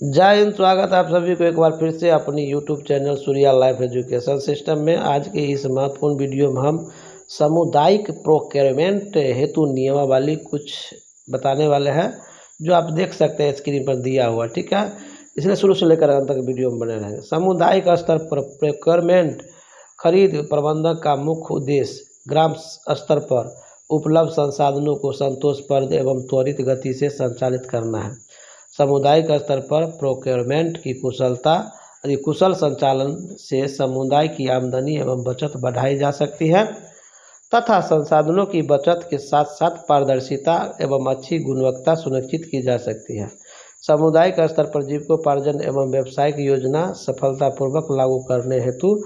जय हिंद। स्वागत है आप सभी को एक बार फिर से अपनी YouTube channel Surya life education system में। आज के इस महत्वपूर्ण वीडियो में हम सामुदायिक प्रोक्योरमेंट हेतु नियमावली कुछ बताने वाले हैं, जो आप देख सकते हैं स्क्रीन पर दिया हुआ। ठीक है, इसलिए शुरू से लेकर अंत तक वीडियो में बने रहेंगे। सामुदायिक स्तर पर प्रोक्योरमेंट खरीद प्रबंधन का मुख्य उद्देश्य ग्राम स्तर पर उपलब्ध संसाधनों को संतोषप्रद एवं त्वरित गति से संचालित करना है। सामुदायिक स्तर पर प्रोक्योरमेंट की कुशल संचालन से समुदाय की आमदनी एवं बचत बढ़ाई जा सकती है तथा संसाधनों की बचत के साथ साथ पारदर्शिता एवं अच्छी गुणवत्ता सुनिश्चित की जा सकती है। सामुदायिक स्तर पर जीविकोपार्जन एवं व्यावसायिक योजना सफलतापूर्वक लागू करने हेतु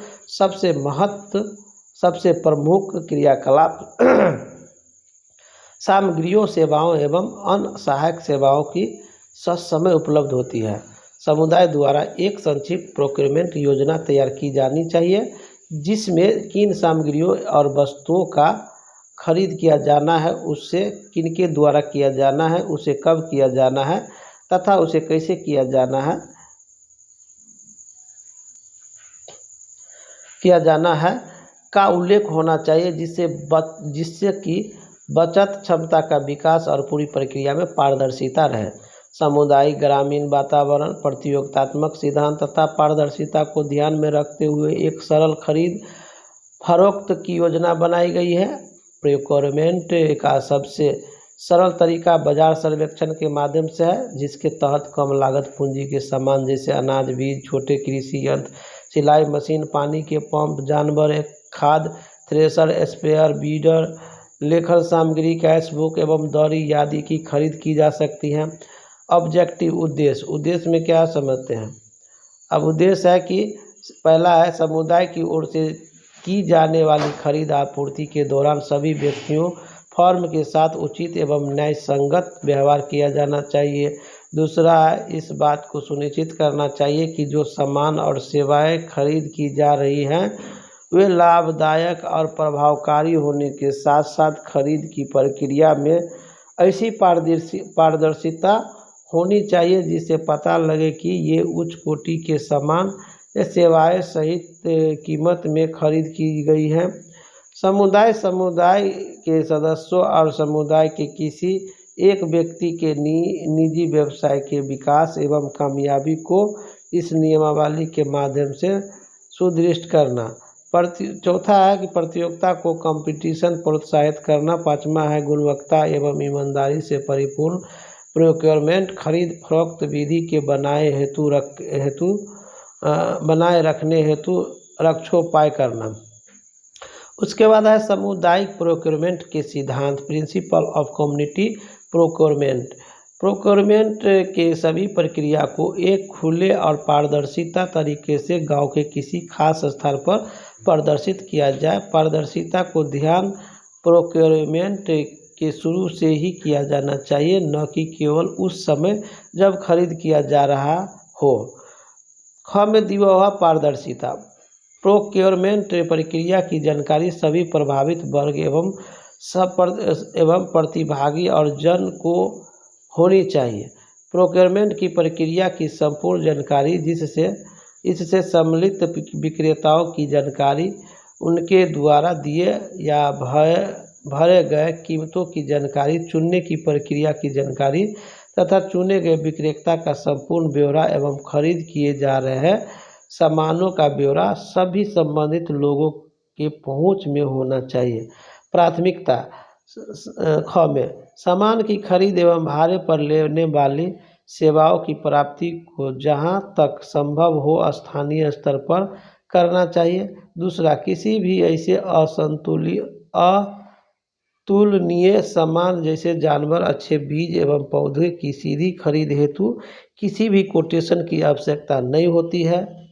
सबसे प्रमुख क्रियाकलाप सामग्रियों, सेवाओं एवं अन्य सहायक सेवाओं की समय उपलब्ध होती है। समुदाय द्वारा एक संक्षिप्त प्रोक्योरमेंट योजना तैयार की जानी चाहिए, जिसमें किन सामग्रियों और वस्तुओं का खरीद किया जाना है, उससे किनके द्वारा किया जाना है, उसे कब किया जाना है तथा उसे कैसे किया जाना है का उल्लेख होना चाहिए, जिससे कि बचत क्षमता का विकास और पूरी प्रक्रिया में पारदर्शिता रहे। सामुदायिक ग्रामीण वातावरण प्रतियोगितात्मक सिद्धांत तथा पारदर्शिता को ध्यान में रखते हुए एक सरल खरीद फरोख्त की योजना बनाई गई है। प्रोक्योरमेंट का सबसे सरल तरीका बाजार सर्वेक्षण के माध्यम से है, जिसके तहत कम लागत पूंजी के सामान जैसे अनाज, बीज, छोटे कृषि यंत्र, सिलाई मशीन, पानी के पंप, जानवर, खाद, थ्रेशर, स्प्रेयर, बीडर, लेखन सामग्री, कैश बुक एवं दौरी आदि की खरीद की जा सकती है। ऑब्जेक्टिव उद्देश्य में क्या समझते हैं। अब उद्देश्य है कि पहला है समुदाय की ओर से की जाने वाली खरीद आपूर्ति के दौरान सभी व्यक्तियों फर्म के साथ उचित एवं न्यायसंगत व्यवहार किया जाना चाहिए। दूसरा है इस बात को सुनिश्चित करना चाहिए कि जो सामान और सेवाएं खरीद की जा रही हैं वे लाभदायक और प्रभावकारी होने के साथ साथ खरीद की प्रक्रिया में ऐसी पारदर्शिता होनी चाहिए जिससे पता लगे कि ये उच्च कोटि के सामान या सेवाएं सहित कीमत में खरीद की गई हैं। समुदाय के सदस्यों और समुदाय के किसी एक व्यक्ति के निजी व्यवसाय के विकास एवं कामयाबी को इस नियमावली के माध्यम से सुदृढ़ करना। चौथा है कि प्रतियोगिता को कंपटीशन प्रोत्साहित करना। पांचवा है गुणवत्ता एवं ईमानदारी से परिपूर्ण प्रोक्योरमेंट खरीद फरोख्त विधि के बनाए रखने हेतु रक्षोपाय करना। उसके बाद है सामुदायिक प्रोक्योरमेंट के सिद्धांत, प्रिंसिपल ऑफ कम्युनिटी प्रोक्योरमेंट के सभी प्रक्रिया को एक खुले और पारदर्शिता तरीके से गांव के किसी खास स्थान पर प्रदर्शित किया जाए। पारदर्शिता को ध्यान प्रोक्योरमेंट के शुरू से ही किया जाना चाहिए, न कि केवल उस समय जब खरीद किया जा रहा हो। ख में दिया हुआ पारदर्शिता। प्रोक्योरमेंट प्रक्रिया की जानकारी सभी प्रभावित वर्ग एवं प्रतिभागी और जन को होनी चाहिए। प्रोक्योरमेंट की प्रक्रिया की संपूर्ण जानकारी, इससे सम्मिलित विक्रेताओं की जानकारी, उनके द्वारा दिए या भरे गए कीमतों की जानकारी, चुनने की प्रक्रिया की जानकारी तथा चुने गए विक्रेता का संपूर्ण ब्यौरा एवं खरीद किए जा रहे सामानों का ब्यौरा सभी संबंधित लोगों के पहुंच में होना चाहिए। प्राथमिकता। ख में सामान की खरीद एवं भाड़े पर लेने वाली सेवाओं की प्राप्ति को जहां तक संभव हो स्थानीय स्तर पर करना चाहिए। दूसरा, किसी भी ऐसे अतुलनीय सामान जैसे जानवर, अच्छे बीज एवं पौधे की सीधी खरीद हेतु किसी भी कोटेशन की आवश्यकता नहीं होती है।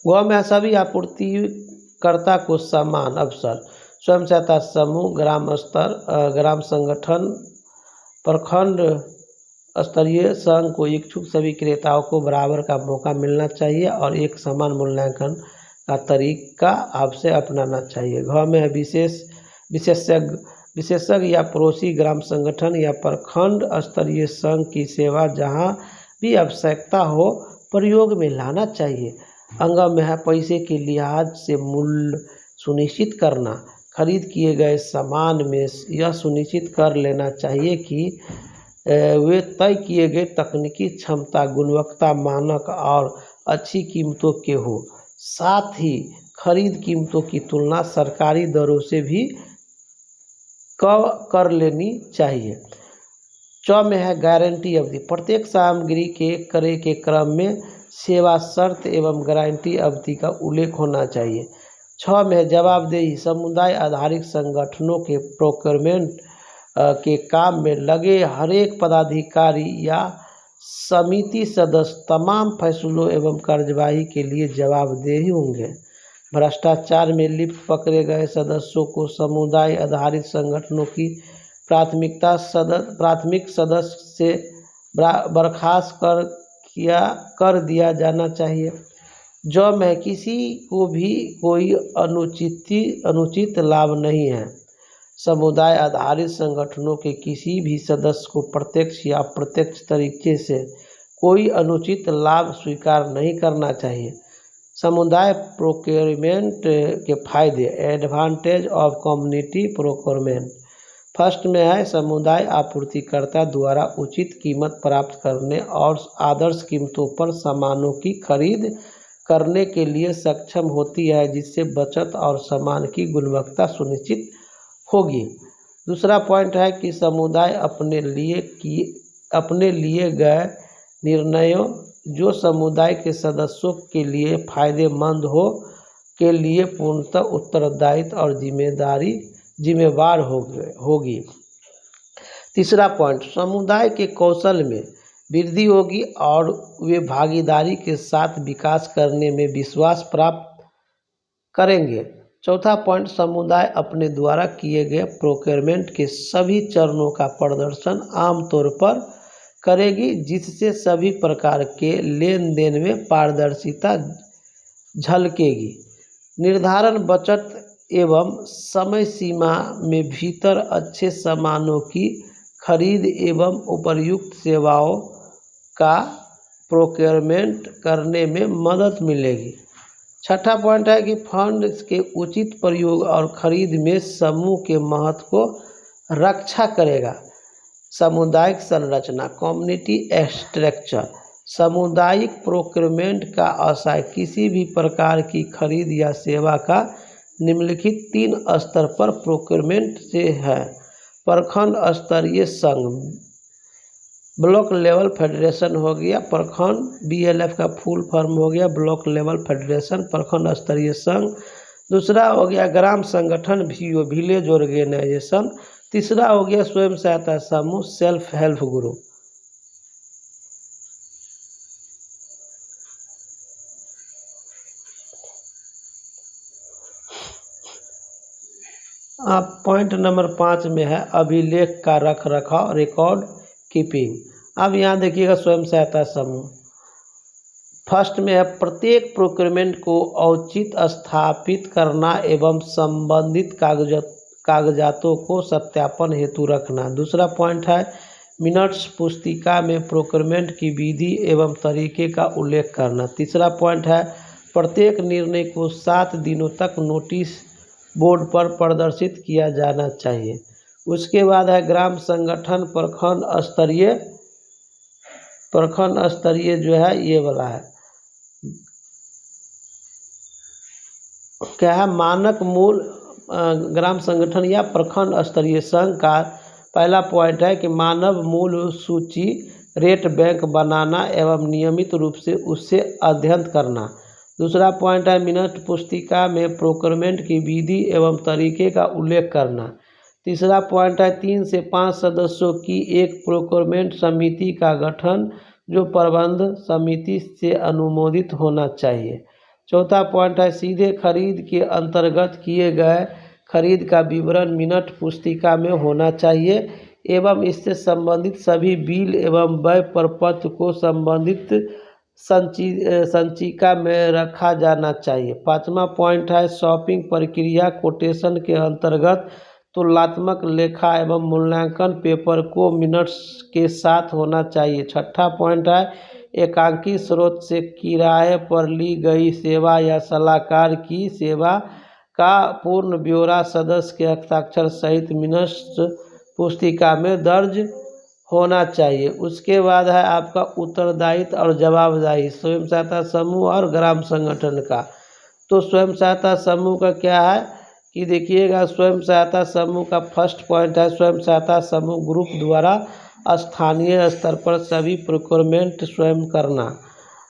गाँव में सभी आपूर्तिकर्ता को समान अवसर। स्वयं सहायता समूह, ग्राम संगठन, प्रखंड स्तरीय संघ को इच्छुक सभी क्रेताओं को बराबर का मौका मिलना चाहिए और एक समान मूल्यांकन का तरीका आपसे अपनाना चाहिए। घ में विशेषज्ञ विशेषज्ञ या पड़ोसी ग्राम संगठन या प्रखंड स्तरीय संघ की सेवा जहां भी आवश्यकता हो प्रयोग में लाना चाहिए। अंगम में है पैसे के लिहाज से मूल्य सुनिश्चित करना। खरीद किए गए सामान में यह सुनिश्चित कर लेना चाहिए कि वे तय किए गए तकनीकी क्षमता, गुणवत्ता मानक और अच्छी कीमतों के हो। साथ ही खरीद कीमतों की तुलना सरकारी दरों से भी कर लेनी चाहिए। में है गारंटी अवधि। प्रत्येक सामग्री के क्रय के क्रम में सेवा शर्त एवं गारंटी अवधि का उल्लेख होना चाहिए। में है जवाबदेही। समुदाय आधारित संगठनों के प्रोक्योरमेंट के काम में लगे हरेक पदाधिकारी या समिति सदस्य तमाम फैसलों एवं कार्यवाही के लिए जवाबदेही होंगे। भ्रष्टाचार में लिप्त पकड़े गए सदस्यों को समुदाय आधारित संगठनों की प्राथमिक सदस्य से बर्खास्त कर दिया जाना चाहिए। में किसी को भी कोई अनुचित लाभ नहीं है। समुदाय आधारित संगठनों के किसी भी सदस्य को प्रत्यक्ष या अप्रत्यक्ष तरीके से कोई अनुचित लाभ स्वीकार नहीं करना चाहिए। समुदाय प्रोक्योरमेंट के फायदे, advantage of community procurement. First में है समुदाय आपूर्तिकर्ता द्वारा उचित कीमत प्राप्त करने और आदर्श कीमतों पर सामानों की खरीद करने के लिए सक्षम होती है, जिससे बचत और सामान की गुणवत्ता सुनिश्चित होगी। दूसरा पॉइंट है कि समुदाय अपने लिए गए निर्णयों जो समुदाय के सदस्यों के लिए फायदेमंद हो के लिए पूर्णतः उत्तरदायित्व और जिम्मेवार होगी। तीसरा पॉइंट, समुदाय के कौशल में वृद्धि होगी और वे भागीदारी के साथ विकास करने में विश्वास प्राप्त करेंगे। चौथा पॉइंट, समुदाय अपने द्वारा किए गए प्रोक्योरमेंट के सभी चरणों का प्रदर्शन आमतौर पर करेगी, जिससे सभी प्रकार के लेन देन में पारदर्शिता झलकेगी। निर्धारण बचत एवं समय सीमा में भीतर अच्छे सामानों की खरीद एवं उपयुक्त सेवाओं का प्रोक्योरमेंट करने में मदद मिलेगी। छठा पॉइंट है कि फंड के उचित प्रयोग और खरीद में समूह के महत्व को रक्षा करेगा। सामुदायिक संरचना, कम्युनिटी स्ट्रक्चर। सामुदायिक प्रोक्योरमेंट का आशय किसी भी प्रकार की खरीद या सेवा का निम्नलिखित 3 स्तर पर प्रोक्योरमेंट से है। प्रखंड स्तरीय संघ, ब्लॉक लेवल फेडरेशन हो गया। प्रखंड BLF का फुल फॉर्म हो गया ब्लॉक लेवल फेडरेशन, प्रखंड स्तरीय संघ। दूसरा हो गया ग्राम संगठन VO, विलेज ऑर्गेनाइजेशन। तीसरा हो गया स्वयं सहायता समूह, self help group. Point number 5 में है अभिलेख का रख रखाव, रिकॉर्ड कीपिंग। अब यहाँ देखिएगा स्वयं सहायता समूह। फर्स्ट में है प्रत्येक प्रोक्योरमेंट को औचित स्थापित करना एवं संबंधित कागजातों को सत्यापन हेतु रखना। दूसरा पॉइंट है मिनट्स पुस्तिका में प्रोक्योरमेंट की विधि एवं तरीके का उल्लेख करना। तीसरा पॉइंट है प्रत्येक निर्णय को 7 दिनों तक नोटिस बोर्ड पर प्रदर्शित किया जाना चाहिए। उसके बाद है ग्राम संगठन प्रखंड स्तरीय जो है ये वाला है, क्या है मानक मूल ग्राम संगठन या प्रखंड स्तरीय संघ का पहला पॉइंट है कि मानव मूल सूची रेट बैंक बनाना एवं नियमित रूप से उससे अध्ययन करना। दूसरा पॉइंट है मिनट पुस्तिका में प्रोक्योरमेंट की विधि एवं तरीके का उल्लेख करना। तीसरा पॉइंट है 3 से 5 सदस्यों की एक प्रोक्योरमेंट समिति का गठन जो प्रबंध समिति से अनुमोदित होना चाहिए। चौथा पॉइंट है सीधे खरीद के अंतर्गत किए गए खरीद का विवरण मिनट पुस्तिका में होना चाहिए एवं इससे संबंधित सभी बिल एवं व्यय प्रपत्र को संबंधित संचिका में रखा जाना चाहिए। 5वां पॉइंट है शॉपिंग प्रक्रिया कोटेशन के अंतर्गत तुलनात्मक लेखा एवं मूल्यांकन पेपर को मिनट्स के साथ होना चाहिए। छठा पॉइंट है एकांकी स्रोत से किराए पर ली गई सेवा या सलाहकार की सेवा का पूर्ण ब्यौरा सदस्य के हस्ताक्षर सहित मिनट्स पुस्तिका में दर्ज होना चाहिए। उसके बाद है आपका उत्तरदायित्व और जवाबदेही स्वयं सहायता समूह और ग्राम संगठन का। तो स्वयं सहायता समूह का क्या है कि देखिएगा, स्वयं सहायता समूह का फर्स्ट पॉइंट है स्वयं सहायता समूह ग्रुप द्वारा स्थानीय स्तर पर सभी प्रोक्योरमेंट स्वयं करना।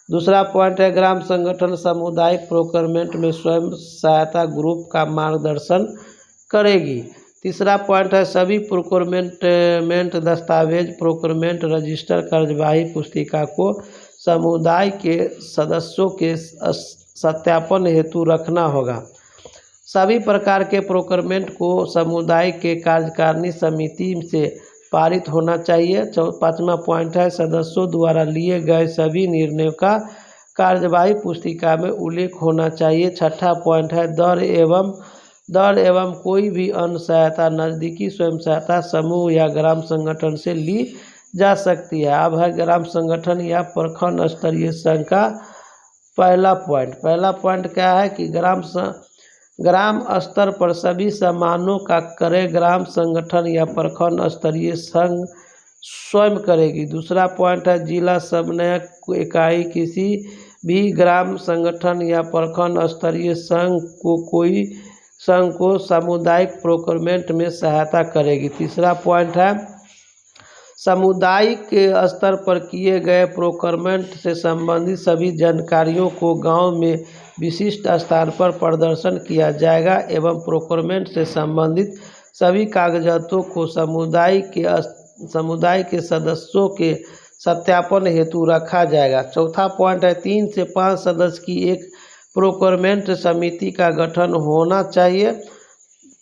दूसरा पॉइंट है ग्राम संगठन सामुदायिक प्रोक्योरमेंट में स्वयं सहायता ग्रुप का मार्गदर्शन करेगी। तीसरा पॉइंट है सभी प्रोक्योरमेंट दस्तावेज प्रोक्योरमेंट रजिस्टर कार्यवाही पुस्तिका को समुदाय के सदस्यों के सत्यापन हेतु रखना होगा। सभी प्रकार के प्रोक्योरमेंट को समुदाय के कार्यकारिणी समिति से पारित होना चाहिए। पाँचवा पॉइंट है सदस्यों द्वारा लिए गए सभी निर्णयों का कार्यवाही पुस्तिका में उल्लेख होना चाहिए। छठा पॉइंट है दर एवं कोई भी अन्य सहायता नज़दीकी स्वयं सहायता समूह या ग्राम संगठन से ली जा सकती है। अब है ग्राम संगठन या प्रखंड स्तरीय संघ का पहला पॉइंट क्या है कि ग्राम स्तर पर सभी सामानों का क्रय ग्राम संगठन या प्रखंड स्तरीय संघ स्वयं करेगी। दूसरा पॉइंट है जिला समन्वयक इकाई किसी भी ग्राम संगठन या प्रखंड स्तरीय संघ को सामुदायिक प्रोक्योरमेंट में सहायता करेगी। तीसरा पॉइंट है सामुदायिक स्तर पर किए गए प्रोक्योरमेंट से संबंधित सभी जानकारियों को गांव में विशिष्ट स्थान पर प्रदर्शन किया जाएगा एवं प्रोक्योरमेंट से संबंधित सभी कागजातों को समुदाय के सदस्यों के सत्यापन हेतु रखा जाएगा। चौथा पॉइंट है 3 से 5 सदस्य की एक प्रोक्योरमेंट समिति का गठन होना चाहिए।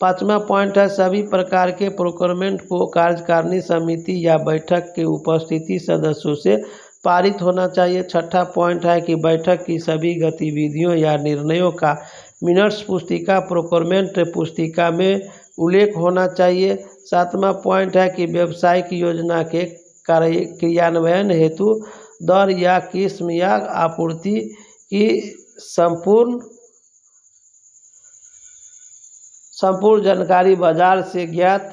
पाँचवा पॉइंट है सभी प्रकार के प्रोक्योरमेंट को कार्यकारिणी समिति या बैठक के उपस्थिति सदस्यों से पारित होना चाहिए। छठा पॉइंट है कि बैठक की सभी गतिविधियों या निर्णयों का मिनट्स पुस्तिका प्रोक्योरमेंट पुस्तिका में उल्लेख होना चाहिए। सातवां पॉइंट है कि व्यावसायिक योजना के क्रियान्वयन हेतु दर या किस्म या आपूर्ति की संपूर्ण जानकारी बाजार से ज्ञात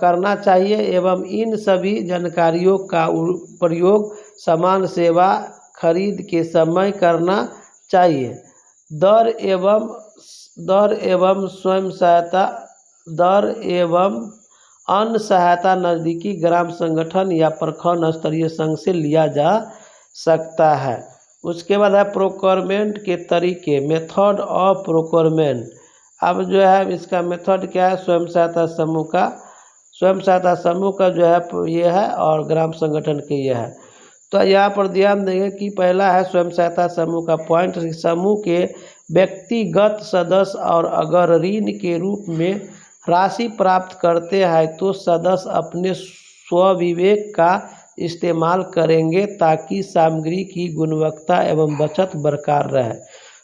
करना चाहिए एवं इन सभी जानकारियों का प्रयोग सामान सेवा खरीद के समय करना चाहिए। दर एवं अन्य सहायता नज़दीकी ग्राम संगठन या प्रखंड स्तरीय संघ से लिया जा सकता है। उसके बाद है प्रोक्योरमेंट के तरीके मेथड ऑफ प्रोक्योरमेंट। अब जो है इसका मेथड क्या है स्वयं सहायता समूह का जो है ये है और ग्राम संगठन के ये है। तो यहाँ पर ध्यान देंगे कि पहला है स्वयं सहायता समूह का पॉइंट समूह के व्यक्तिगत सदस्य और अगर ऋण के रूप में राशि प्राप्त करते हैं तो सदस्य अपने स्वविवेक का इस्तेमाल करेंगे ताकि सामग्री की गुणवत्ता एवं बचत बरकरार रहे।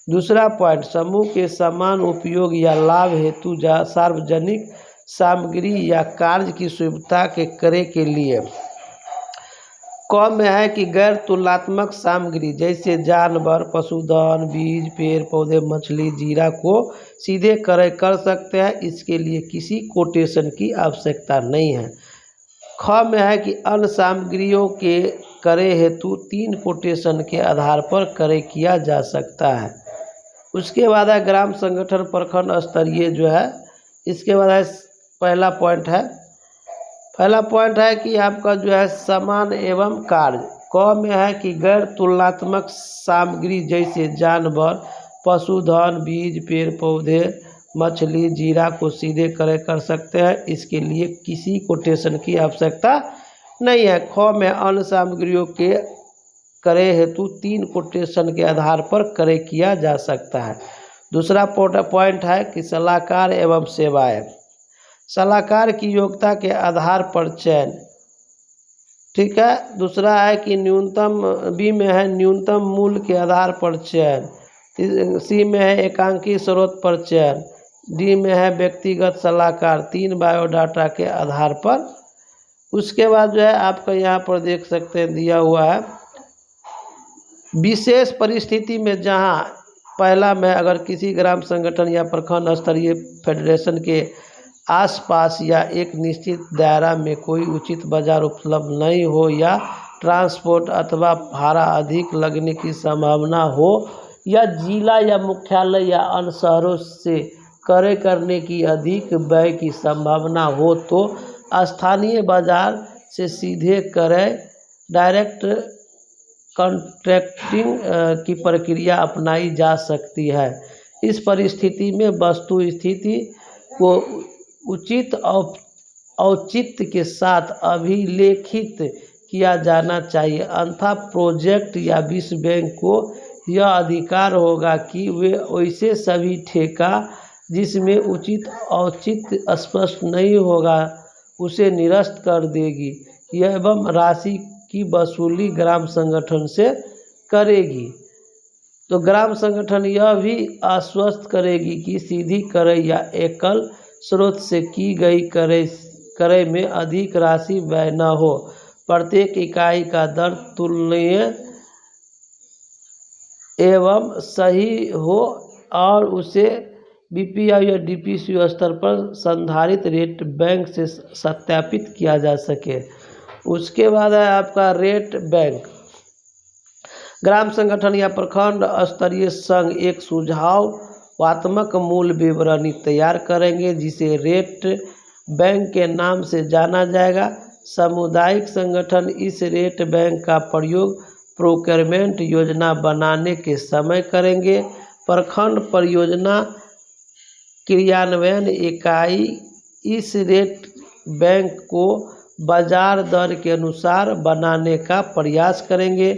दूसरा पॉइंट समूह के समान उपयोग या लाभ हेतु सार्वजनिक सामग्री या कार्य की सुविधा के क्रय के लिए क में है कि गैर तुलनात्मक सामग्री जैसे जानवर पशुधन बीज पेड़ पौधे मछली जीरा को सीधे क्रय कर सकते हैं, इसके लिए किसी कोटेशन की आवश्यकता नहीं है। ख में है कि अन्य सामग्रियों के क्रय हेतु 3 कोटेशन के आधार पर क्रय किया जा सकता है। उसके बाद है ग्राम संगठन प्रखंड स्तरीय जो है इसके बाद है पहला पॉइंट है कि आपका जो है सामान एवं कार्य। क में है कि गैर तुलनात्मक सामग्री जैसे जानवर पशुधन बीज पेड़ पौधे मछली जीरा को सीधे क्रय कर सकते हैं, इसके लिए किसी कोटेशन की आवश्यकता नहीं है। ख में अन्य सामग्रियों के क्रय हेतु 3 कोटेशन के आधार पर क्रय किया जा सकता है। दूसरा पॉइंट है कि सलाहकार एवं सेवाएं। सलाहकार की योग्यता के आधार पर चयन, ठीक है। दूसरा है कि बी में है न्यूनतम मूल्य के आधार पर चयन। सी में है एकांकी स्रोत पर चयन। डी में है व्यक्तिगत सलाहकार 3 बायोडाटा के आधार पर। उसके बाद जो है आपका यहाँ पर देख सकते हैं दिया हुआ है विशेष परिस्थिति में, जहाँ पहला में अगर किसी ग्राम संगठन या प्रखंड स्तरीय फेडरेशन के आसपास या एक निश्चित दायरा में कोई उचित बाजार उपलब्ध नहीं हो या ट्रांसपोर्ट अथवा भाड़ा अधिक लगने की संभावना हो या जिला या मुख्यालय या अन्य शहरों से क्रय करने की अधिक व्यय की संभावना हो तो स्थानीय बाजार से सीधे क्रय डायरेक्ट कॉन्ट्रैक्टिंग की प्रक्रिया अपनाई जा सकती है। इस परिस्थिति में वस्तु स्थिति को उचित औचित्य के साथ अभिलेखित किया जाना चाहिए, अन्यथा प्रोजेक्ट या विश्व बैंक को यह अधिकार होगा कि वे वैसे सभी ठेका जिसमें उचित औचित्य स्पष्ट नहीं होगा उसे निरस्त कर देगी एवं राशि की वसूली ग्राम संगठन से करेगी। तो ग्राम संगठन यह भी आश्वस्त करेगी कि सीधी क्रय या एकल स्रोत से की गई क्रय में अधिक राशि व्यय न हो, प्रत्येक इकाई का दर तुलनीय एवं सही हो और उसे बीपीआई या डीपीसी स्तर पर संधारित रेट बैंक से सत्यापित किया जा सके। उसके बाद है आपका रेट बैंक। ग्राम संगठन या प्रखंड स्तरीय संघ एक सुझावात्मक मूल्य विवरणी तैयार करेंगे जिसे रेट बैंक के नाम से जाना जाएगा। सामुदायिक संगठन इस रेट बैंक का प्रयोग प्रोक्योरमेंट योजना बनाने के समय करेंगे। प्रखंड परियोजना क्रियान्वयन इकाई इस रेट बैंक को बाजार दर के अनुसार बनाने का प्रयास करेंगे।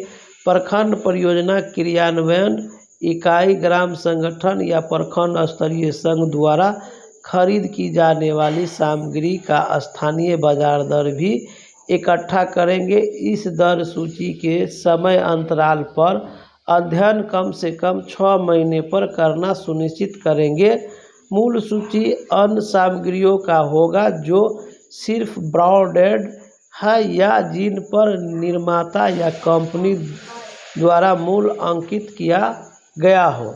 प्रखंड परियोजना क्रियान्वयन इकाई ग्राम संगठन या प्रखंड स्तरीय संघ द्वारा खरीद की जाने वाली सामग्री का स्थानीय बाजार दर भी इकट्ठा करेंगे। इस दर सूची के समय अंतराल पर अध्ययन कम से कम 6 महीने पर करना सुनिश्चित करेंगे। मूल सूची अन्य सामग्रियों का होगा जो सिर्फ ब्रांडेड है या जिन पर निर्माता या कंपनी द्वारा मूल्य अंकित किया गया हो।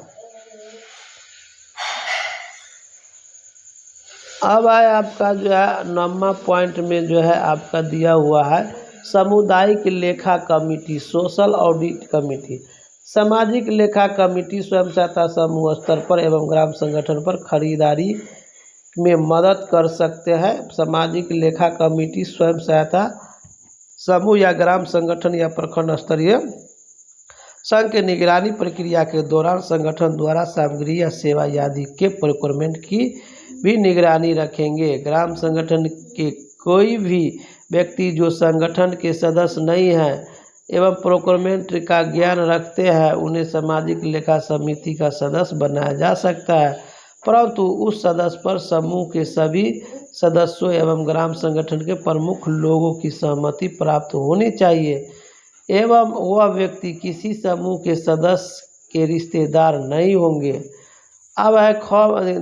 अब है आपका जो है 9वां पॉइंट में जो है आपका दिया हुआ है सामुदायिक लेखा कमेटी, सोशल ऑडिट कमेटी। सामाजिक लेखा कमेटी स्वयं सहायता समूह स्तर पर एवं ग्राम संगठन पर खरीदारी में मदद कर सकते हैं। सामाजिक लेखा कमेटी स्वयं सहायता समूह या ग्राम संगठन या प्रखंड स्तरीय संघ के निगरानी प्रक्रिया के दौरान संगठन द्वारा सामग्री या सेवा आदि के प्रोक्योरमेंट की भी निगरानी रखेंगे। ग्राम संगठन के कोई भी व्यक्ति जो संगठन के सदस्य नहीं है एवं प्रोक्योरमेंट का ज्ञान रखते हैं उन्हें सामाजिक लेखा समिति का सदस्य बनाया जा सकता है, परंतु उस सदस्य पर समूह के सभी सदस्यों एवं ग्राम संगठन के प्रमुख लोगों की सहमति प्राप्त होनी चाहिए एवं वह व्यक्ति किसी समूह के सदस्य के रिश्तेदार नहीं होंगे। अब है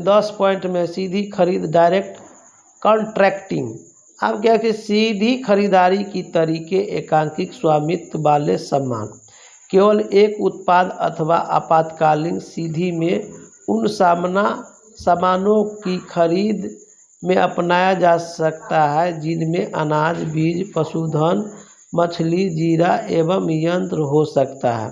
10 पॉइंट में सीधी खरीद डायरेक्ट कॉन्ट्रैक्टिंग। अब क्या कि सीधी खरीदारी की तरीके एकांकिक स्वामित्व वाले सामान, केवल एक उत्पाद अथवा आपातकालीन सीधी में उन सामानों की खरीद में अपनाया जा सकता है जिनमें अनाज, बीज, पशुधन, मछली, जीरा एवं यंत्र हो सकता है।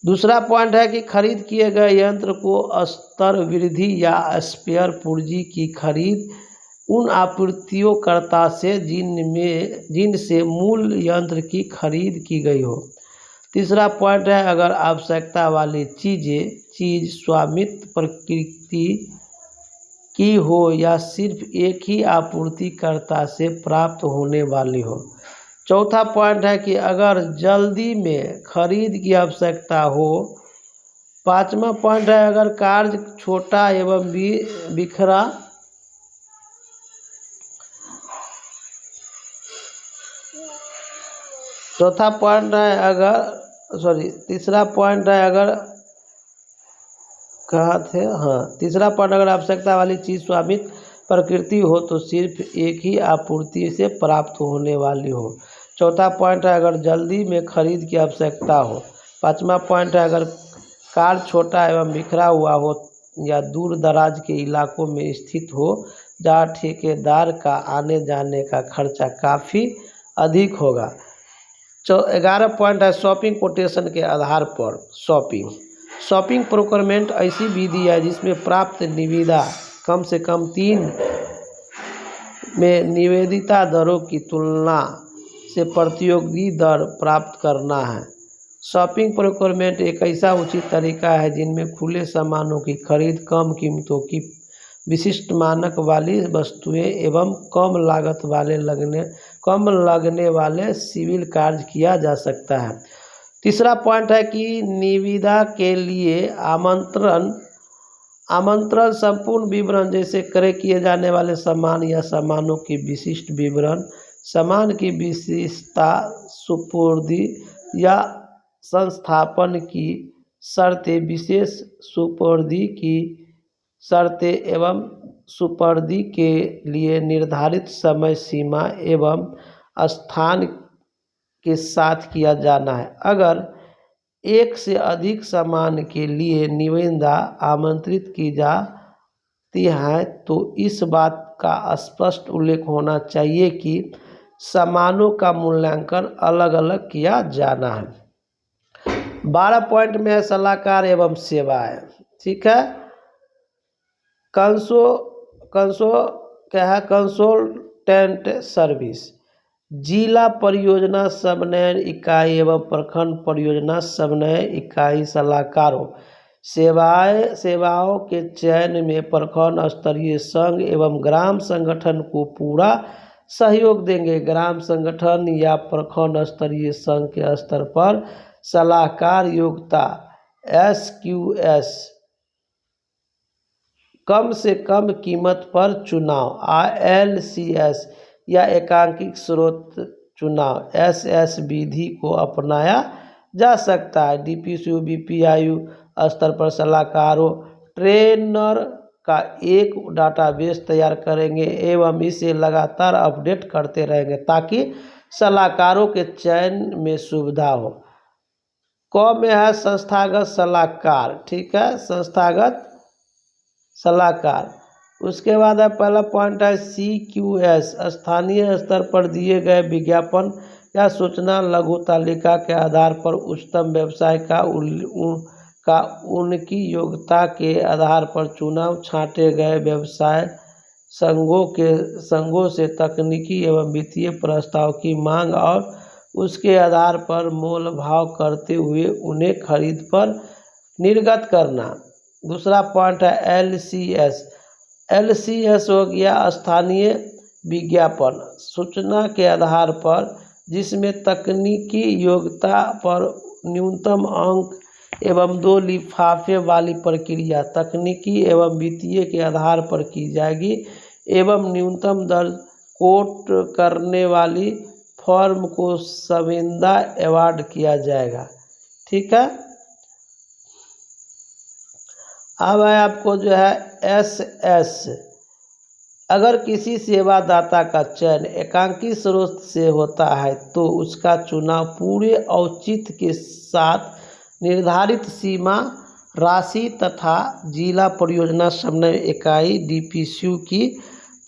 दूसरा पॉइंट है कि खरीद किए गए यंत्र को स्तर वृद्धि या स्पेयर पूंजी की खरीद उन आपूर्तिकर्ता से जिनसे मूल यंत्र की खरीद की गई हो। तीसरा पॉइंट है अगर आवश्यकता वाली चीज स्वामित्व प्रकृति की हो या सिर्फ एक ही आपूर्तिकर्ता से प्राप्त होने वाली हो। चौथा पॉइंट है कि अगर जल्दी में खरीद की आवश्यकता हो। पांचवा पॉइंट है अगर कार्य छोटा एवं बिखरा तीसरा पॉइंट है अगर कहा थे, हाँ। तीसरा पॉइंट, अगर आवश्यकता वाली चीज़ स्वामित्व प्रकृति हो तो सिर्फ एक ही आपूर्ति से प्राप्त होने वाली हो। चौथा पॉइंट है, अगर जल्दी में खरीद की आवश्यकता हो। पांचवा पॉइंट है, अगर कार छोटा एवं बिखरा हुआ हो या दूर दराज के इलाकों में स्थित हो जहाँ ठेकेदार का आने जाने का खर्चा काफ़ी अधिक होगा। 11 पॉइंट है, शॉपिंग कोटेशन के आधार पर शॉपिंग प्रोक्योरमेंट ऐसी विधि है जिसमें प्राप्त निविदा कम से कम 3 में निवेदिता दरों की तुलना से प्रतियोगी दर प्राप्त करना है। शॉपिंग प्रोक्योरमेंट एक ऐसा उचित तरीका है जिनमें खुले सामानों की खरीद, कम कीमतों की विशिष्ट मानक वाली वस्तुएं एवं कम लगने वाले सिविल कार्य किया जा सकता है। तीसरा पॉइंट है कि निविदा के लिए आमंत्रण संपूर्ण विवरण जैसे क्रय किए जाने वाले सामान या सामानों की विशिष्ट विवरण, सामान की विशेषता, सुपुर्दी या संस्थापन की शर्तें, विशेष सुपुर्दी की शर्तें एवं सुपुर्दी के लिए निर्धारित समय सीमा एवं स्थान के साथ किया जाना है। अगर एक से अधिक सामान के लिए निविदा आमंत्रित की जाती है तो इस बात का स्पष्ट उल्लेख होना चाहिए कि सामानों का मूल्यांकन अलग अलग किया जाना है। 12 पॉइंट में है सलाहकार एवं सेवाएं। ठीक है, कंसल्टेंट सर्विस, जिला परियोजना समन्वय इकाई एवं प्रखंड परियोजना समन्वय इकाई सलाहकारों सेवाओं के चयन में प्रखंड स्तरीय संघ एवं ग्राम संगठन को पूरा सहयोग देंगे। ग्राम संगठन या प्रखंड स्तरीय संघ के स्तर पर सलाहकार योग्यता SQS कम से कम कीमत पर चुनाव LCS या एकांकिक स्रोत चुनाव SS विधि को अपनाया जा सकता है। DPCU BPIU स्तर पर सलाहकारों ट्रेनर का एक डाटाबेस तैयार करेंगे एवं इसे लगातार अपडेट करते रहेंगे ताकि सलाहकारों के चयन में सुविधा हो। में है संस्थागत सलाहकार। ठीक है, संस्थागत सलाहकार। उसके बाद है पहला पॉइंट है CQS, स्थानीय स्तर पर दिए गए विज्ञापन या सूचना लघु तालिका के आधार पर उच्चतम व्यवसाय का उनकी योग्यता के आधार पर चुनाव छांटे गए व्यवसाय संघों से तकनीकी एवं वित्तीय प्रस्ताव की मांग और उसके आधार पर मोल भाव करते हुए उन्हें खरीद पर निर्गत करना। दूसरा पॉइंट है LCS हो गया स्थानीय विज्ञापन सूचना के आधार पर जिसमें तकनीकी योग्यता पर न्यूनतम अंक एवं 2 लिफाफे वाली प्रक्रिया तकनीकी एवं वित्तीय के आधार पर की जाएगी एवं न्यूनतम दर कोट करने वाली फर्म को संविदा अवार्ड किया जाएगा। ठीक है, अब है आपको जो है SS, अगर किसी सेवादाता का चयन एकांकी स्रोत से होता है तो उसका चुनाव पूरे औचित्य के साथ निर्धारित सीमा राशि तथा जिला परियोजना समन्वय इकाई DPCU की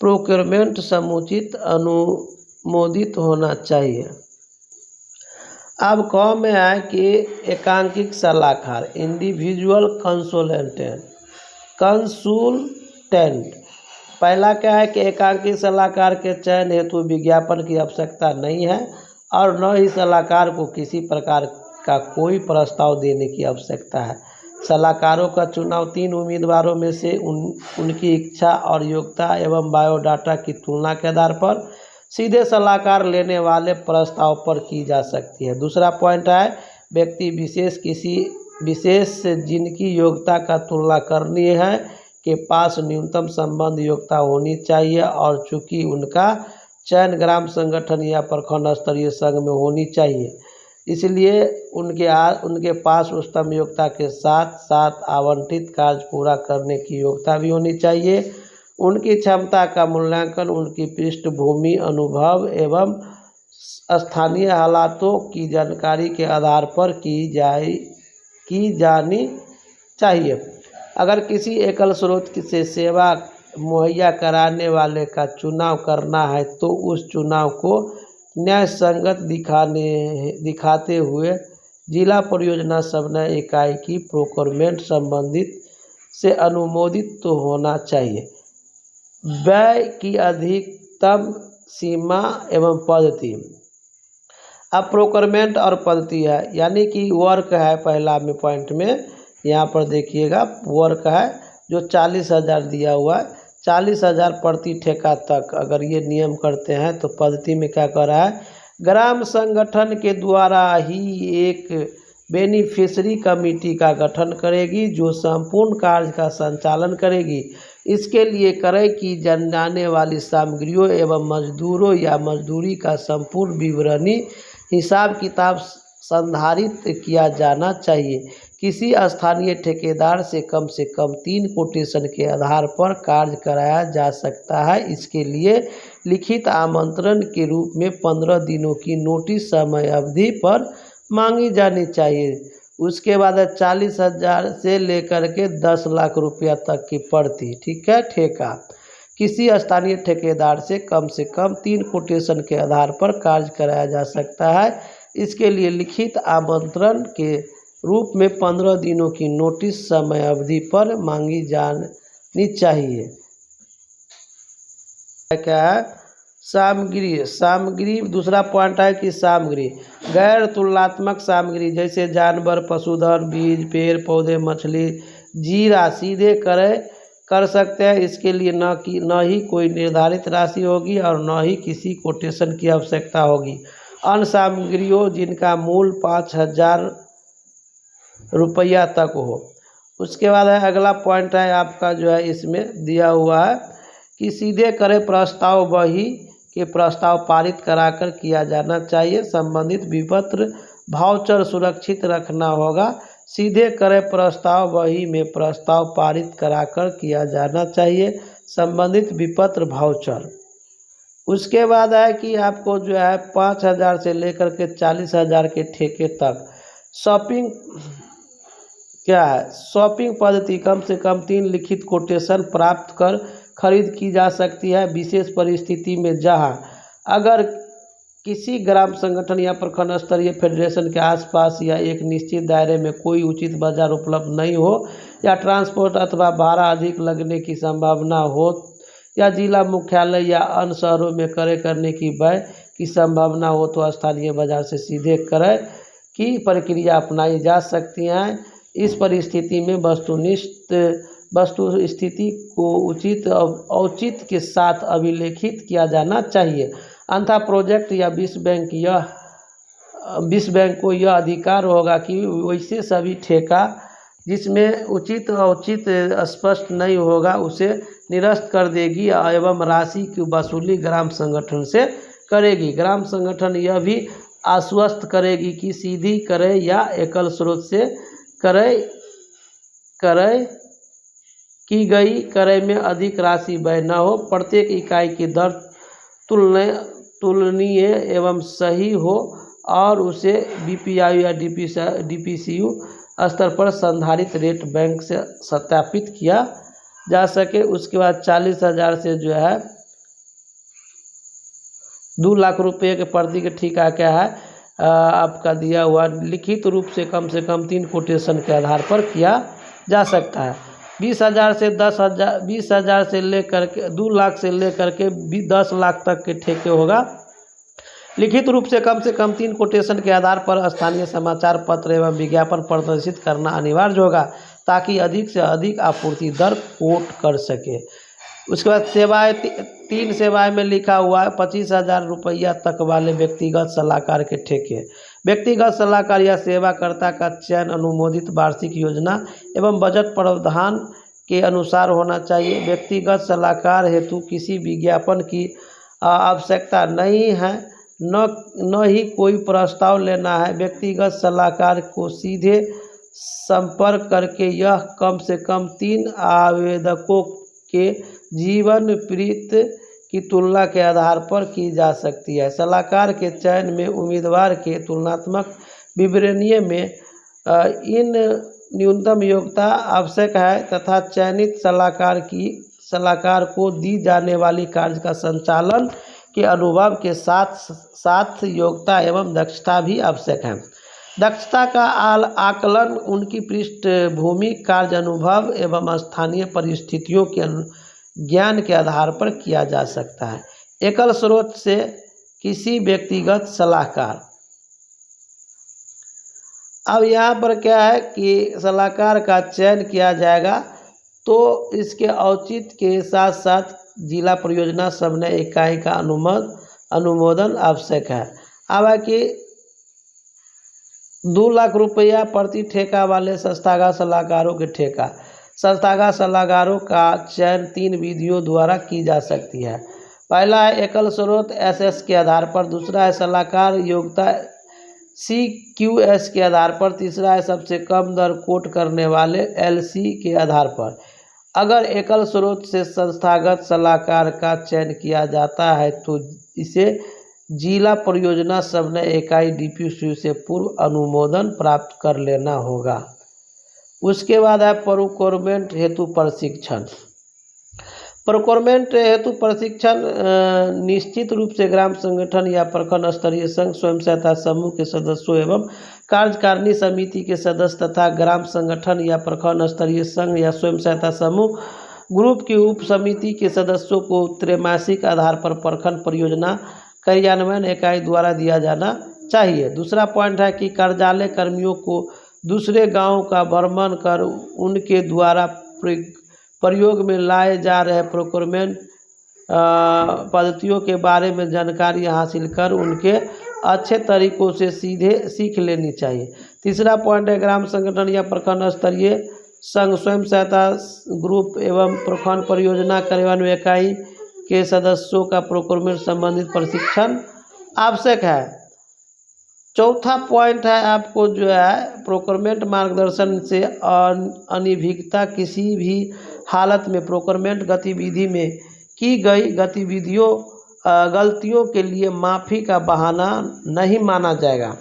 प्रोक्योरमेंट समुचित अनुमोदित होना चाहिए। अब में है कि एकांकिक सलाहकार इंडिविजुअल कंसल्टेंट। पहला क्या है कि एकांकिक सलाहकार के चयन हेतु विज्ञापन की आवश्यकता नहीं है और न ही सलाहकार को किसी प्रकार का कोई प्रस्ताव देने की आवश्यकता है। सलाहकारों का चुनाव 3 उम्मीदवारों में से उनकी इच्छा और योग्यता एवं बायोडाटा की तुलना के आधार पर सीधे सलाहकार लेने वाले प्रस्ताव पर की जा सकती है। दूसरा पॉइंट है व्यक्ति विशेष किसी विशेष से जिनकी योग्यता का तुलना करनी है के पास न्यूनतम संबंध योग्यता होनी चाहिए और चूंकि उनका चयन ग्राम संगठन या प्रखंड स्तरीय संघ में होनी चाहिए। इसलिए उनके पास उच्चतम योग्यता के साथ साथ आवंटित कार्य पूरा करने की योग्यता भी होनी चाहिए। उनकी क्षमता का मूल्यांकन उनकी पृष्ठभूमि, अनुभव एवं स्थानीय हालातों की जानकारी के आधार पर की जानी चाहिए। अगर किसी एकल स्रोत से सेवा मुहैया कराने वाले का चुनाव करना है तो उस चुनाव को न्याय संगत दिखाते हुए जिला परियोजना समन्वय इकाई की प्रोक्योरमेंट संबंधित से अनुमोदित तो होना चाहिए। व्यय की अधिकतम सीमा एवं पद्धति। अब प्रोक्योरमेंट और पद्धति है, यानी कि वर्क है पहला में पॉइंट में, यहाँ पर देखिएगा वर्क है जो 40,000 दिया हुआ है, 40,000 प्रति ठेका तक अगर ये नियम करते हैं तो पद्धति में क्या कर रहा है, ग्राम संगठन के द्वारा ही एक बेनिफिशियरी कमेटी का गठन करेगी जो संपूर्ण कार्य का संचालन करेगी। इसके लिए क्रय की जाने वाली सामग्रियों एवं मजदूरों या मजदूरी का संपूर्ण विवरणी हिसाब किताब संधारित किया जाना चाहिए। किसी स्थानीय ठेकेदार से कम 3 कोटेशन के आधार पर कार्य कराया जा सकता है। इसके लिए लिखित आमंत्रण के रूप में 15 दिनों की नोटिस समय अवधि पर मांगी जानी चाहिए। उसके बाद 40,000 से लेकर के 10 लाख रुपया तक की प्रति, ठीक है, ठेका। किसी स्थानीय ठेकेदार से कम 3 कोटेशन के आधार पर कार्य कराया जा सकता है। इसके लिए लिखित आमंत्रण के रूप में 15 दिनों की नोटिस समय अवधि पर मांगी जानी चाहिए। क्या है, सामग्री। दूसरा पॉइंट है कि सामग्री गैर तुलनात्मक सामग्री जैसे जानवर, पशुधन, बीज, पेड़ पौधे, मछली, जीरा सीधे क्रय कर सकते हैं। इसके लिए न ही कोई निर्धारित राशि होगी और न ही किसी कोटेशन की आवश्यकता होगी। अन्य सामग्रियों जिनका मूल्य 5,000 रुपया तक हो। उसके बाद है अगला पॉइंट है आपका जो है इसमें दिया हुआ है कि सीधे क्रय प्रस्ताव बही के प्रस्ताव पारित कराकर किया जाना चाहिए। संबंधित विपत्र वाउचर सुरक्षित रखना होगा। सीधे क्रय प्रस्ताव बही में प्रस्ताव पारित कराकर किया जाना चाहिए, संबंधित विपत्र वाउचर। उसके बाद है कि आपको जो है 5,000 से लेकर के 40,000 के ठेके तक शॉपिंग पद्धति कम से कम 3 लिखित कोटेशन प्राप्त कर खरीद की जा सकती है। विशेष परिस्थिति में जहां अगर किसी ग्राम संगठन या प्रखंड स्तरीय फेडरेशन के आसपास या एक निश्चित दायरे में कोई उचित बाजार उपलब्ध नहीं हो या ट्रांसपोर्ट अथवा भाड़ा अधिक लगने की संभावना हो या जिला मुख्यालय या अन्य शहरों में क्रय करने की व्यय की संभावना हो तो स्थानीय बाजार से सीधे क्रय की प्रक्रिया अपनाई जा सकती है। इस परिस्थिति में वस्तु स्थिति को औचित्य के साथ अभिलेखित किया जाना चाहिए। अन्यथा प्रोजेक्ट या विश्व बैंक को यह अधिकार होगा कि वैसे सभी ठेका जिसमें उचित औचित्य स्पष्ट नहीं होगा उसे निरस्त कर देगी एवं राशि की वसूली ग्राम संगठन से करेगी। ग्राम संगठन यह भी आश्वस्त करेगी कि सीधी क्रय या एकल स्रोत से क्रय की गई क्रय में अधिक राशि व्यय न हो। प्रत्येक इकाई की दर तुलनीय एवं सही हो और उसे बीपीआई या डीपीसीयू स्तर पर संधारित रेट बैंक से सत्यापित किया जा सके। उसके बाद 40,000 से जो है 2 लाख रुपये के प्रति के ठेका क्या है आपका दिया हुआ लिखित रूप से कम 3 कोटेशन के आधार पर किया जा सकता है। 20,000 से 10,000 20,000 से लेकर के 2 लाख से लेकर के 10 लाख तक के ठेके होगा। लिखित रूप से कम 3 कोटेशन के आधार पर स्थानीय समाचार पत्र एवं विज्ञापन प्रदर्शित करना अनिवार्य होगा ताकि अधिक से अधिक आपूर्ति दर कोट कर सके। उसके बाद सेवाएं 3 सेवाएं में लिखा हुआ है 25,000 रुपया तक वाले व्यक्तिगत सलाहकार के ठेके। व्यक्तिगत सलाहकार या सेवाकर्ता का चयन अनुमोदित वार्षिक योजना एवं बजट प्रावधान के अनुसार होना चाहिए। व्यक्तिगत सलाहकार हेतु किसी विज्ञापन की आवश्यकता नहीं है। न ही कोई प्रस्ताव लेना है। व्यक्तिगत सलाहकार को सीधे संपर्क करके यह कम से कम 3 आवेदकों के जीवन वृत्त की तुलना के आधार पर की जा सकती है। सलाहकार के चयन में उम्मीदवार के तुलनात्मक विवरणीय में इन न्यूनतम योग्यता आवश्यक है तथा चयनित सलाहकार को दी जाने वाली कार्य का संचालन के अनुभव के साथ साथ योग्यता एवं दक्षता भी आवश्यक है। दक्षता का आकलन उनकी पृष्ठभूमि, कार्य अनुभव एवं स्थानीय परिस्थितियों के ज्ञान के आधार पर किया जा सकता है। एकल स्रोत से किसी व्यक्तिगत सलाहकार। अब यहाँ पर क्या है कि सलाहकार का चयन किया जाएगा तो इसके औचित्य के साथ साथ जिला परियोजना समन्वय इकाई का अनुमोदन आवश्यक है। अब है कि 2 लाख रुपया प्रति ठेका वाले संस्थागत सलाहकारों के ठेका। संस्थागत सलाहकारों का चयन 3 विधियों द्वारा की जा सकती है। पहला है एकल स्रोत SS के आधार पर, दूसरा है सलाहकार योग्यता CQS के आधार पर, तीसरा है सबसे कम दर कोट करने वाले LC के आधार पर। अगर एकल स्रोत से संस्थागत सलाहकार का चयन किया जाता है तो इसे जिला परियोजना समन्वय इकाई DPSU से पूर्व अनुमोदन प्राप्त कर लेना होगा। उसके बाद है प्रोक्योरमेंट हेतु प्रशिक्षण। प्रोक्योरमेंट हेतु प्रशिक्षण निश्चित रूप से ग्राम संगठन या प्रखंड स्तरीय संघ स्वयं सहायता समूह के सदस्यों एवं कार्यकारिणी समिति के सदस्य तथा ग्राम संगठन या प्रखंड स्तरीय संघ या स्वयं सहायता समूह ग्रुप की उप समिति के सदस्यों को त्रैमासिक आधार पर प्रखंड परियोजना कार्यान्वयन इकाई द्वारा दिया जाना चाहिए। दूसरा पॉइंट है कि कार्यालय कर्मियों को दूसरे गाँव का भ्रमण कर उनके द्वारा प्रयोग में लाए जा रहे प्रोक्योरमेंट पद्धतियों के बारे में जानकारी हासिल कर उनके अच्छे तरीकों से सीधे सीख लेनी चाहिए। तीसरा पॉइंट है ग्राम संगठन या प्रखंड स्तरीय संघ स्वयं सहायता ग्रुप एवं प्रखंड परियोजना कार्यान्वयन इकाई के सदस्यों का प्रोक्योरमेंट संबंधित प्रशिक्षण आवश्यक है। चौथा पॉइंट है आपको जो है प्रोक्योरमेंट मार्गदर्शन से अनभिज्ञता किसी भी हालत में प्रोक्योरमेंट गतिविधि में की गई गलतियों के लिए माफ़ी का बहाना नहीं माना जाएगा।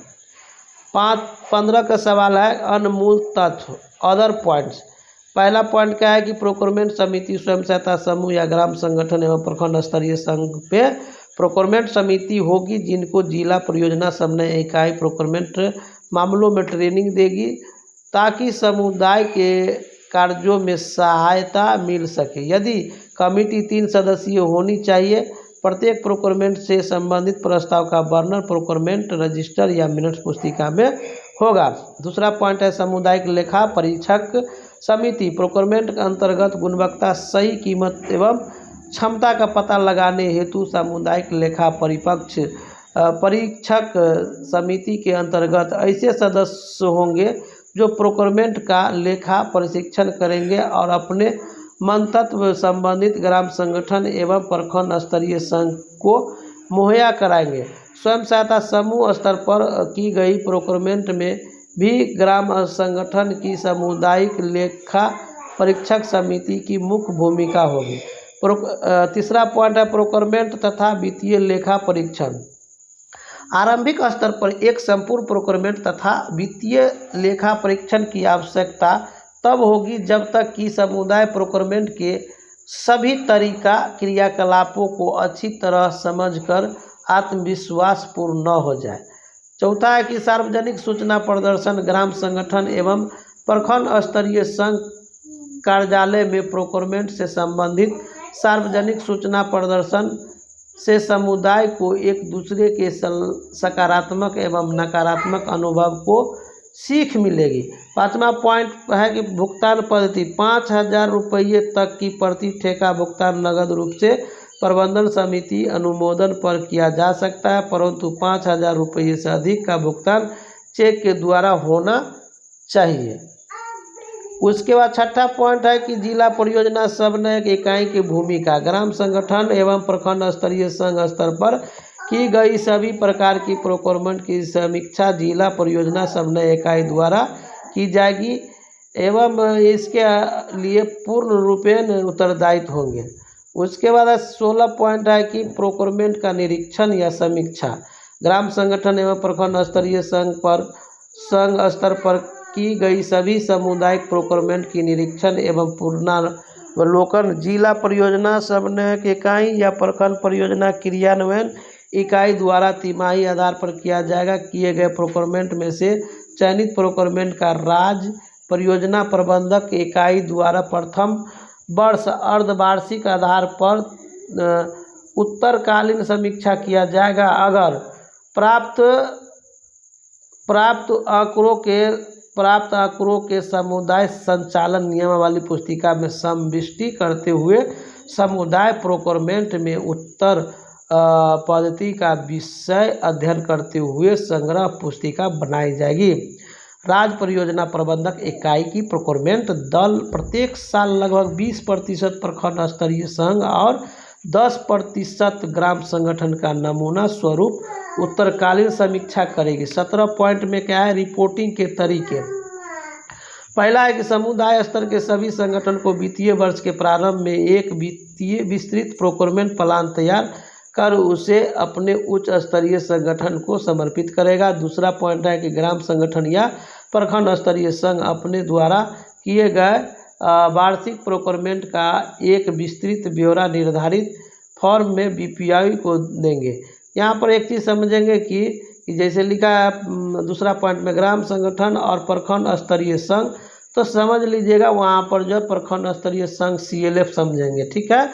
15 का सवाल है अनमूल तथ्य अदर पॉइंट्स। पहला पॉइंट क्या है कि प्रोक्योरमेंट समिति स्वयं सहायता समूह या ग्राम संगठन एवं प्रखंड स्तरीय संघ पे प्रोक्योरमेंट समिति होगी जिनको जिला परियोजना समन्वय इकाई प्रोक्योरमेंट मामलों में ट्रेनिंग देगी ताकि समुदाय के कार्यों में सहायता मिल सके। यदि कमेटी 3 सदस्यीय होनी चाहिए। प्रत्येक प्रोक्योरमेंट से संबंधित प्रस्ताव का वर्णन प्रोक्योरमेंट रजिस्टर या मिनट्स पुस्तिका में होगा। दूसरा पॉइंट है सामुदायिक लेखा परीक्षक समिति प्रोक्योरमेंट के अंतर्गत गुणवत्ता सही कीमत एवं क्षमता का पता लगाने हेतु सामुदायिक लेखा परीक्षक समिति के अंतर्गत ऐसे सदस्य होंगे जो प्रोक्योरमेंट का लेखा परीक्षण करेंगे और अपने मंतव्य संबंधित ग्राम संगठन एवं प्रखंड स्तरीय संघ को मुहैया कराएंगे। स्वयं सहायता समूह स्तर पर की गई प्रोक्योरमेंट में भी ग्राम संगठन की सामुदायिक लेखा परीक्षक समिति की मुख्य भूमिका होगी। तीसरा पॉइंट है प्रोक्योरमेंट तथा वित्तीय लेखा परीक्षण। आरंभिक स्तर पर एक संपूर्ण प्रोक्योरमेंट तथा वित्तीय लेखा परीक्षण की आवश्यकता तब होगी जब तक कि समुदाय प्रोक्योरमेंट के सभी तरीका क्रियाकलापों को अच्छी तरह समझकर आत्मविश्वास पूर्ण न हो जाए। चौथा है कि सार्वजनिक सूचना प्रदर्शन ग्राम संगठन एवं प्रखंड स्तरीय संघ कार्यालय में प्रोक्योरमेंट से संबंधित सार्वजनिक सूचना प्रदर्शन से समुदाय को एक दूसरे के सकारात्मक एवं नकारात्मक अनुभव को सीख मिलेगी। 5वां पॉइंट है कि भुगतान पद्धति 5,000 रुपये तक की प्रति ठेका भुगतान नगद रूप से प्रबंधन समिति अनुमोदन पर किया जा सकता है, परंतु 5,000 रुपये से अधिक का भुगतान चेक के द्वारा होना चाहिए। उसके बाद 6ठा पॉइंट है कि जिला परियोजना समन्वय इकाई की भूमिका ग्राम संगठन एवं प्रखंड स्तरीय संघ स्तर पर की गई सभी प्रकार की प्रोक्योरमेंट की समीक्षा जिला परियोजना समन्वय इकाई द्वारा की जाएगी एवं इसके लिए पूर्ण रूपेण उत्तरदायित्व होंगे। उसके बाद 16 पॉइंट है कि प्रोक्योरमेंट का निरीक्षण या समीक्षा ग्राम संगठन एवं प्रखंड स्तरीय संघ स्तर पर की गई सभी सामुदायिक प्रोक्योरमेंट की निरीक्षण एवं पुनरावलोकन जिला परियोजना समन्वय इकाई या प्रखंड परियोजना क्रियान्वयन इकाई द्वारा तिमाही आधार पर किया जाएगा। किए गए प्रोक्योरमेंट में से चयनित प्रोक्योरमेंट का राज्य परियोजना प्रबंधक इकाई द्वारा प्रथम वर्ष अर्धवार्षिक आधार पर उत्तरकालीन समीक्षा किया जाएगा। अगर प्राप्त आंकड़ों के समुदाय संचालन नियमावली पुस्तिका में समाविष्ट करते हुए समुदाय प्रोक्योरमेंट में उत्तर पद्धति का विषय अध्ययन करते हुए संग्रह पुस्तिका बनाई जाएगी। राज्य परियोजना प्रबंधक इकाई की प्रोक्योरमेंट दल प्रत्येक साल लगभग 20% प्रखंड स्तरीय संघ और 10% ग्राम संगठन का नमूना स्वरूप उत्तरकालीन समीक्षा करेगी। 17 पॉइंट में क्या है, रिपोर्टिंग के तरीके। पहला है कि समुदाय स्तर के सभी संगठन को वित्तीय वर्ष के प्रारंभ में एक वित्तीय विस्तृत प्रोक्योरमेंट प्लान तैयार कर उसे अपने उच्च स्तरीय संगठन को समर्पित करेगा। दूसरा पॉइंट है कि ग्राम संगठन या प्रखंड स्तरीय संघ अपने द्वारा किए गए वार्षिक प्रोक्योरमेंट का एक विस्तृत ब्यौरा निर्धारित फॉर्म में बीपीआई को देंगे। यहाँ पर एक चीज़ समझेंगे कि जैसे लिखा है दूसरा पॉइंट में ग्राम संगठन और प्रखंड स्तरीय संघ, तो समझ लीजिएगा वहाँ पर जो प्रखंड स्तरीय संघ CLF समझेंगे, ठीक है।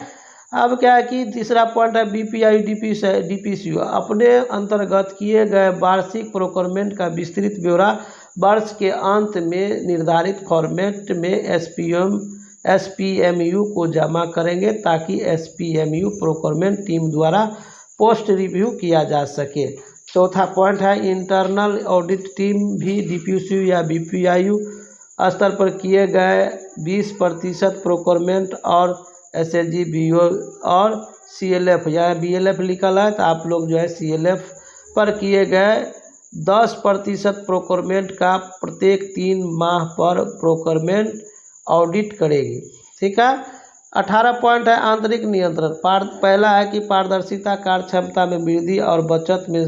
अब क्या है कि तीसरा पॉइंट है बीपीआई डीपीसीयू अपने अंतर्गत किए गए वार्षिक प्रोक्योरमेंट का विस्तृत ब्यौरा वर्ष के अंत में निर्धारित फॉर्मेट में SPMU को जमा करेंगे ताकि SPMU प्रोक्योरमेंट टीम द्वारा पोस्ट रिव्यू किया जा सके। चौथा पॉइंट है इंटरनल ऑडिट टीम भी DPCU या BPIU स्तर पर किए गए 20% प्रोक्योरमेंट और SHG BO और CLF या BLF लिखा है तो आप लोग जो है CLF पर किए गए 10% प्रोक्योरमेंट का प्रत्येक 3 माह पर प्रोक्योरमेंट ऑडिट करेगी, ठीक है। 18 पॉइंट है आंतरिक नियंत्रण। पहला है कि पारदर्शिता, कार्य क्षमता में वृद्धि और बचत में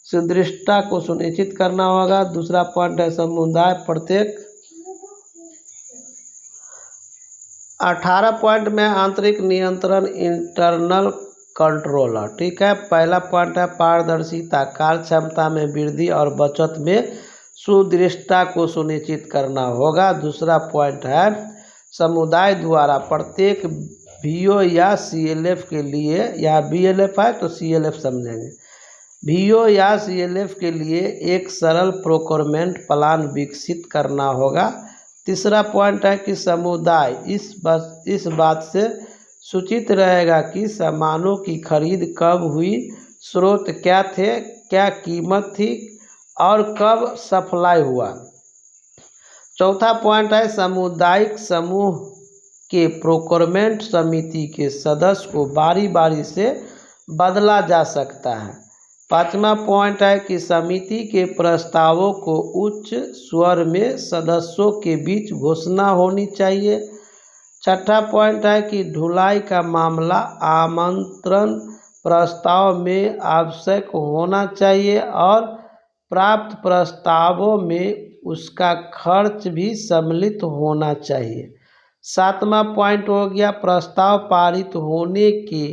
सुदृढ़ता को सुनिश्चित करना होगा। दूसरा पॉइंट है समुदाय प्रत्येक 18 पॉइंट में आंतरिक नियंत्रण इंटरनल कंट्रोलर, ठीक है। पहला पॉइंट है पारदर्शिता, कार्य क्षमता में वृद्धि और बचत में सुदृढ़ता को सुनिश्चित करना होगा। दूसरा पॉइंट है समुदाय द्वारा प्रत्येक VO या CLF के लिए, या BLF है तो CLF समझेंगे, VO या CLF के लिए एक सरल प्रोक्योरमेंट प्लान विकसित करना होगा। तीसरा पॉइंट है कि समुदाय इस बात से सूचित रहेगा कि सामानों की खरीद कब हुई, स्रोत क्या थे, क्या कीमत थी और कब सप्लाई हुआ। चौथा पॉइंट है सामुदायिक समूह के प्रोक्योरमेंट समिति के सदस्य को बारी बारी से बदला जा सकता है। पांचवा पॉइंट है कि समिति के प्रस्तावों को उच्च स्वर में सदस्यों के बीच घोषणा होनी चाहिए। छठा पॉइंट है कि ढुलाई का मामला आमंत्रण प्रस्ताव में आवश्यक होना चाहिए और प्राप्त प्रस्तावों में उसका खर्च भी सम्मिलित होना चाहिए। सातवां पॉइंट हो गया प्रस्ताव पारित होने के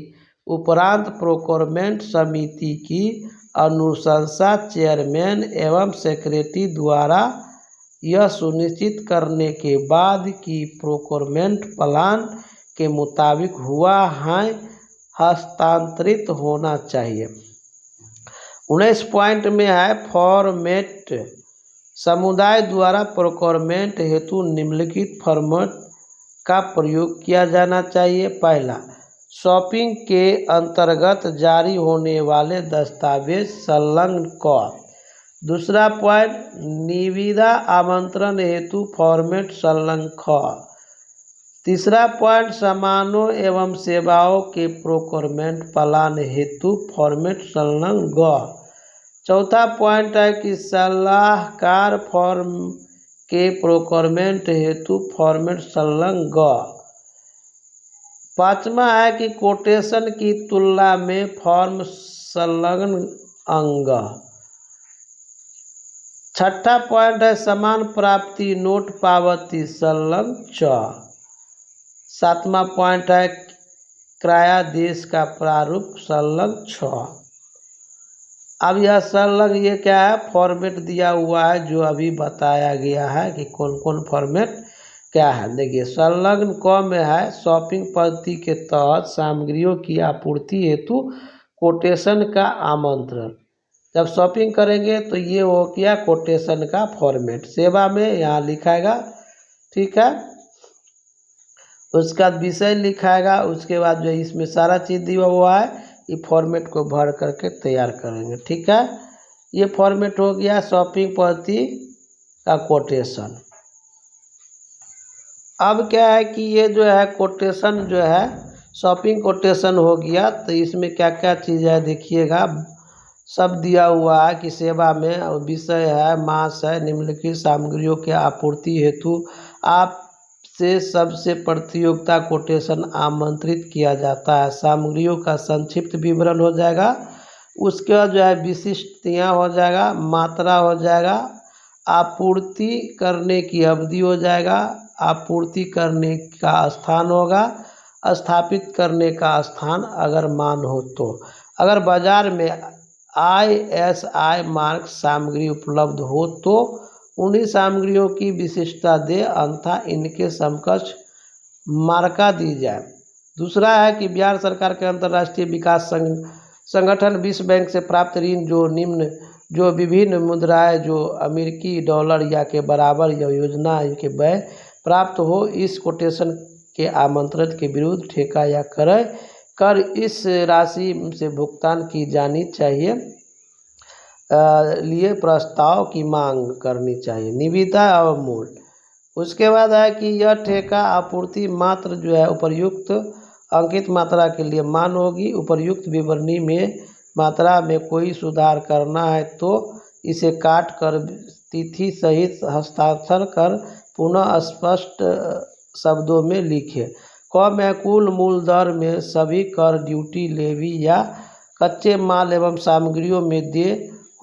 उपरांत प्रोक्योरमेंट समिति की अनुशंसा चेयरमैन एवं सेक्रेटरी द्वारा यह सुनिश्चित करने के बाद कि प्रोक्योरमेंट प्लान के मुताबिक हुआ है हस्तांतरित होना चाहिए। 19 पॉइंट में है फॉर्मेट। समुदाय द्वारा प्रोक्योरमेंट हेतु निम्नलिखित फॉर्मेट का प्रयोग किया जाना चाहिए। पहला, शॉपिंग के अंतर्गत जारी होने वाले दस्तावेज संलग्न क। दूसरा पॉइंट, निविदा आमंत्रण हेतु फॉर्मेट संलग्न ख। तीसरा पॉइंट, सामानों एवं सेवाओं के प्रोक्योरमेंट प्लान हेतु फॉर्मेट संलग्न ग। चौथा पॉइंट है कि सलाहकार फॉर्म के प्रोक्योरमेंट हेतु फॉर्मेट संलग्न ग। पांचवा है कि कोटेशन की तुलना में फॉर्म संलग्न अंग। छठा पॉइंट है समान प्राप्ति नोट पावती संलग्न च। सातवां पॉइंट है क्रायादेश का प्रारूप संलग्न छ। अब यह संलग्न ये क्या है, फॉर्मेट दिया हुआ है जो अभी बताया गया है कि कौन कौन फॉर्मेट क्या है। देखिए संलग्न क में है शॉपिंग पद्धति के तहत सामग्रियों की आपूर्ति हेतु कोटेशन का आमंत्रण। जब शॉपिंग करेंगे तो ये हो गया कोटेशन का फॉर्मेट। सेवा में यहाँ लिखाएगा, ठीक है, उसका विषय लिखाएगा, उसके बाद जो इसमें सारा चीज़ दिया हुआ है ये फॉर्मेट को भर करके तैयार करेंगे, ठीक है। ये फॉर्मेट हो गया शॉपिंग पद्धति का कोटेशन। अब क्या है कि ये जो है कोटेशन जो है शॉपिंग कोटेशन हो गया, तो इसमें क्या क्या चीज़ है देखिएगा, सब दिया हुआ है कि सेवा में विषय है, मास है, निम्नलिखित सामग्रियों के आपूर्ति हेतु आपसे सबसे प्रतियोगिता कोटेशन आमंत्रित किया जाता है। सामग्रियों का संक्षिप्त विवरण हो जाएगा, उसके बाद जो है विशिष्टताएं हो जाएगा, मात्रा हो जाएगा, आपूर्ति करने की अवधि हो जाएगा, आपूर्ति करने का स्थान होगा, स्थापित करने का स्थान अगर मान हो तो। अगर बाजार में ISI मार्क सामग्री उपलब्ध हो तो उन्हीं सामग्रियों की विशिष्टता दे, अन्यथा इनके समकक्ष मार्का दी जाए। दूसरा है कि बिहार सरकार के अंतर्राष्ट्रीय विकास संगठन विश्व बैंक से प्राप्त ऋण जो विभिन्न मुद्राएं जो अमेरिकी डॉलर या के बराबर या योजना के व्यय प्राप्त हो, इस कोटेशन के आमंत्रण के विरुद्ध ठेका या कर इस राशि से भुगतान की जानी चाहिए, लिए प्रस्ताव की मांग करनी चाहिए, निविदा और मूल। उसके बाद है कि यह ठेका आपूर्ति मात्र जो है उपर्युक्त अंकित मात्रा के लिए मान होगी। उपर्युक्त विवरणी में मात्रा में कोई सुधार करना है तो इसे काट कर तिथि सहित हस्ताक्षर कर पुनः स्पष्ट शब्दों में लिखें। क में कुल मूल दर में सभी कर, ड्यूटी, लेवी या कच्चे माल एवं सामग्रियों में देय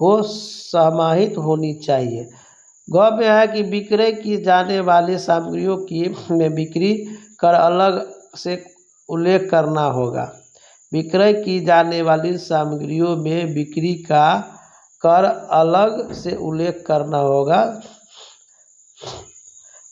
हो समाहित होनी चाहिए। ग में है कि विक्रय की जाने वाली सामग्रियों की में बिक्री कर अलग से उल्लेख करना होगा। विक्रय की जाने वाली सामग्रियों में बिक्री का कर अलग से उल्लेख करना होगा।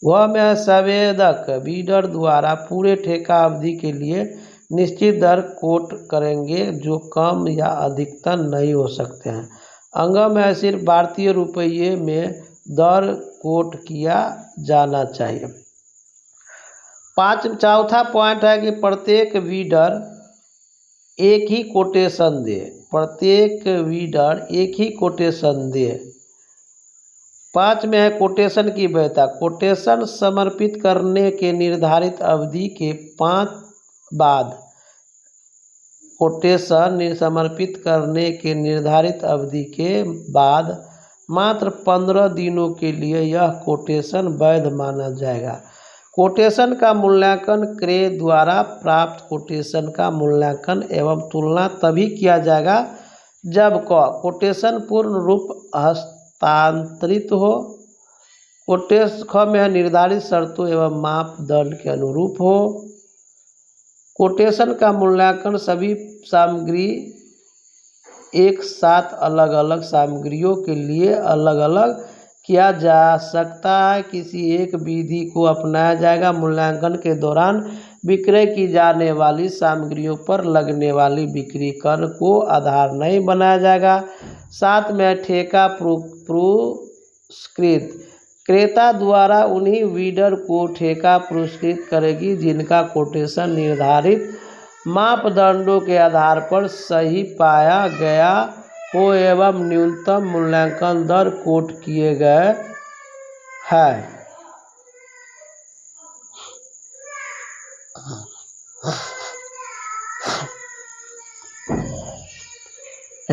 वह में संवेदक बीडर द्वारा पूरे ठेका अवधि के लिए निश्चित दर कोट करेंगे जो कम या अधिकतम नहीं हो सकते हैं। अंग में सिर्फ भारतीय रुपये में दर कोट किया जाना चाहिए। चौथा पॉइंट है कि प्रत्येक बीडर एक ही कोटेशन दे। प्रत्येक बीडर एक ही कोटेशन दे। 5 में है कोटेशन की वैधता। कोटेशन समर्पित करने के निर्धारित अवधि के 5 बाद कोटेशन समर्पित करने के निर्धारित अवधि के बाद मात्र 15 दिनों के लिए यह कोटेशन वैध माना जाएगा। कोटेशन का मूल्यांकन क्रय द्वारा प्राप्त कोटेशन का मूल्यांकन एवं तुलना तभी किया जाएगा जब कोटेशन पूर्ण रूप हस्तांतरित हो, कोटेशन में निर्धारित शर्तों एवं मापदंड के अनुरूप हो, कोटेशन का मूल्यांकन सभी सामग्री एक साथ अलग अलग सामग्रियों के लिए अलग अलग किया जा सकता है। किसी एक विधि को अपनाया जाएगा। मूल्यांकन के दौरान विक्रय की जाने वाली सामग्रियों पर लगने वाली बिक्री कर को आधार नहीं बनाया जाएगा। 7 में ठेका पुरस्कृत। क्रेता द्वारा उन्हीं बीडर को ठेका पुरस्कृत करेगी जिनका कोटेशन निर्धारित मापदंडों के आधार पर सही पाया गया हो एवं न्यूनतम मूल्यांकन दर कोट किए गए हैं।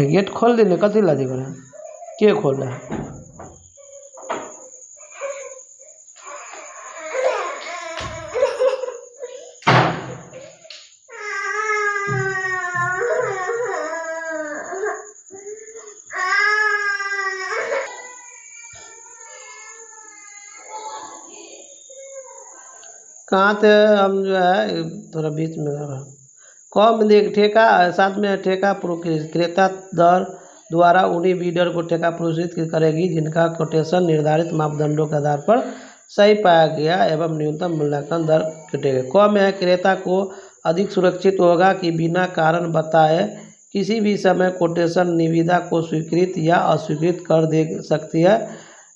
गेट खोल देने कथी लदी करे के खोल है। कहाँ थे हम जो है थोड़ा बीच में कम देख ठेका साथ में ठेका क्रेता दर द्वारा उन्हीं बीडर को ठेका पुरस्कृत करेगी जिनका कोटेशन निर्धारित मापदंडों के आधार पर सही पाया गया एवं न्यूनतम मूल्यांकन दर छूटेगा। कम है क्रेता को अधिक सुरक्षित होगा कि बिना कारण बताए किसी भी समय कोटेशन निविदा को स्वीकृत या अस्वीकृत कर दे सकती है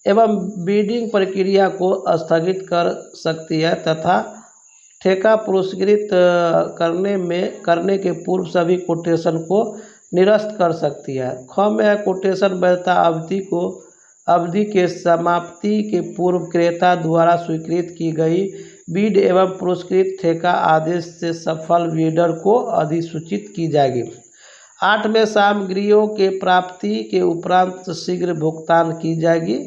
एवं बिडिंग प्रक्रिया को स्थगित कर सकती है तथा ठेका पुरस्कृत करने के पूर्व सभी कोटेशन को निरस्त कर सकती है। ख में कोटेशन वैधता अवधि के समाप्ति के पूर्व क्रेता द्वारा स्वीकृत की गई बीड एवं पुरस्कृत ठेका आदेश से सफल बीडर को अधिसूचित की जाएगी। 8 में सामग्रियों के प्राप्ति के उपरांत शीघ्र भुगतान की जाएगी।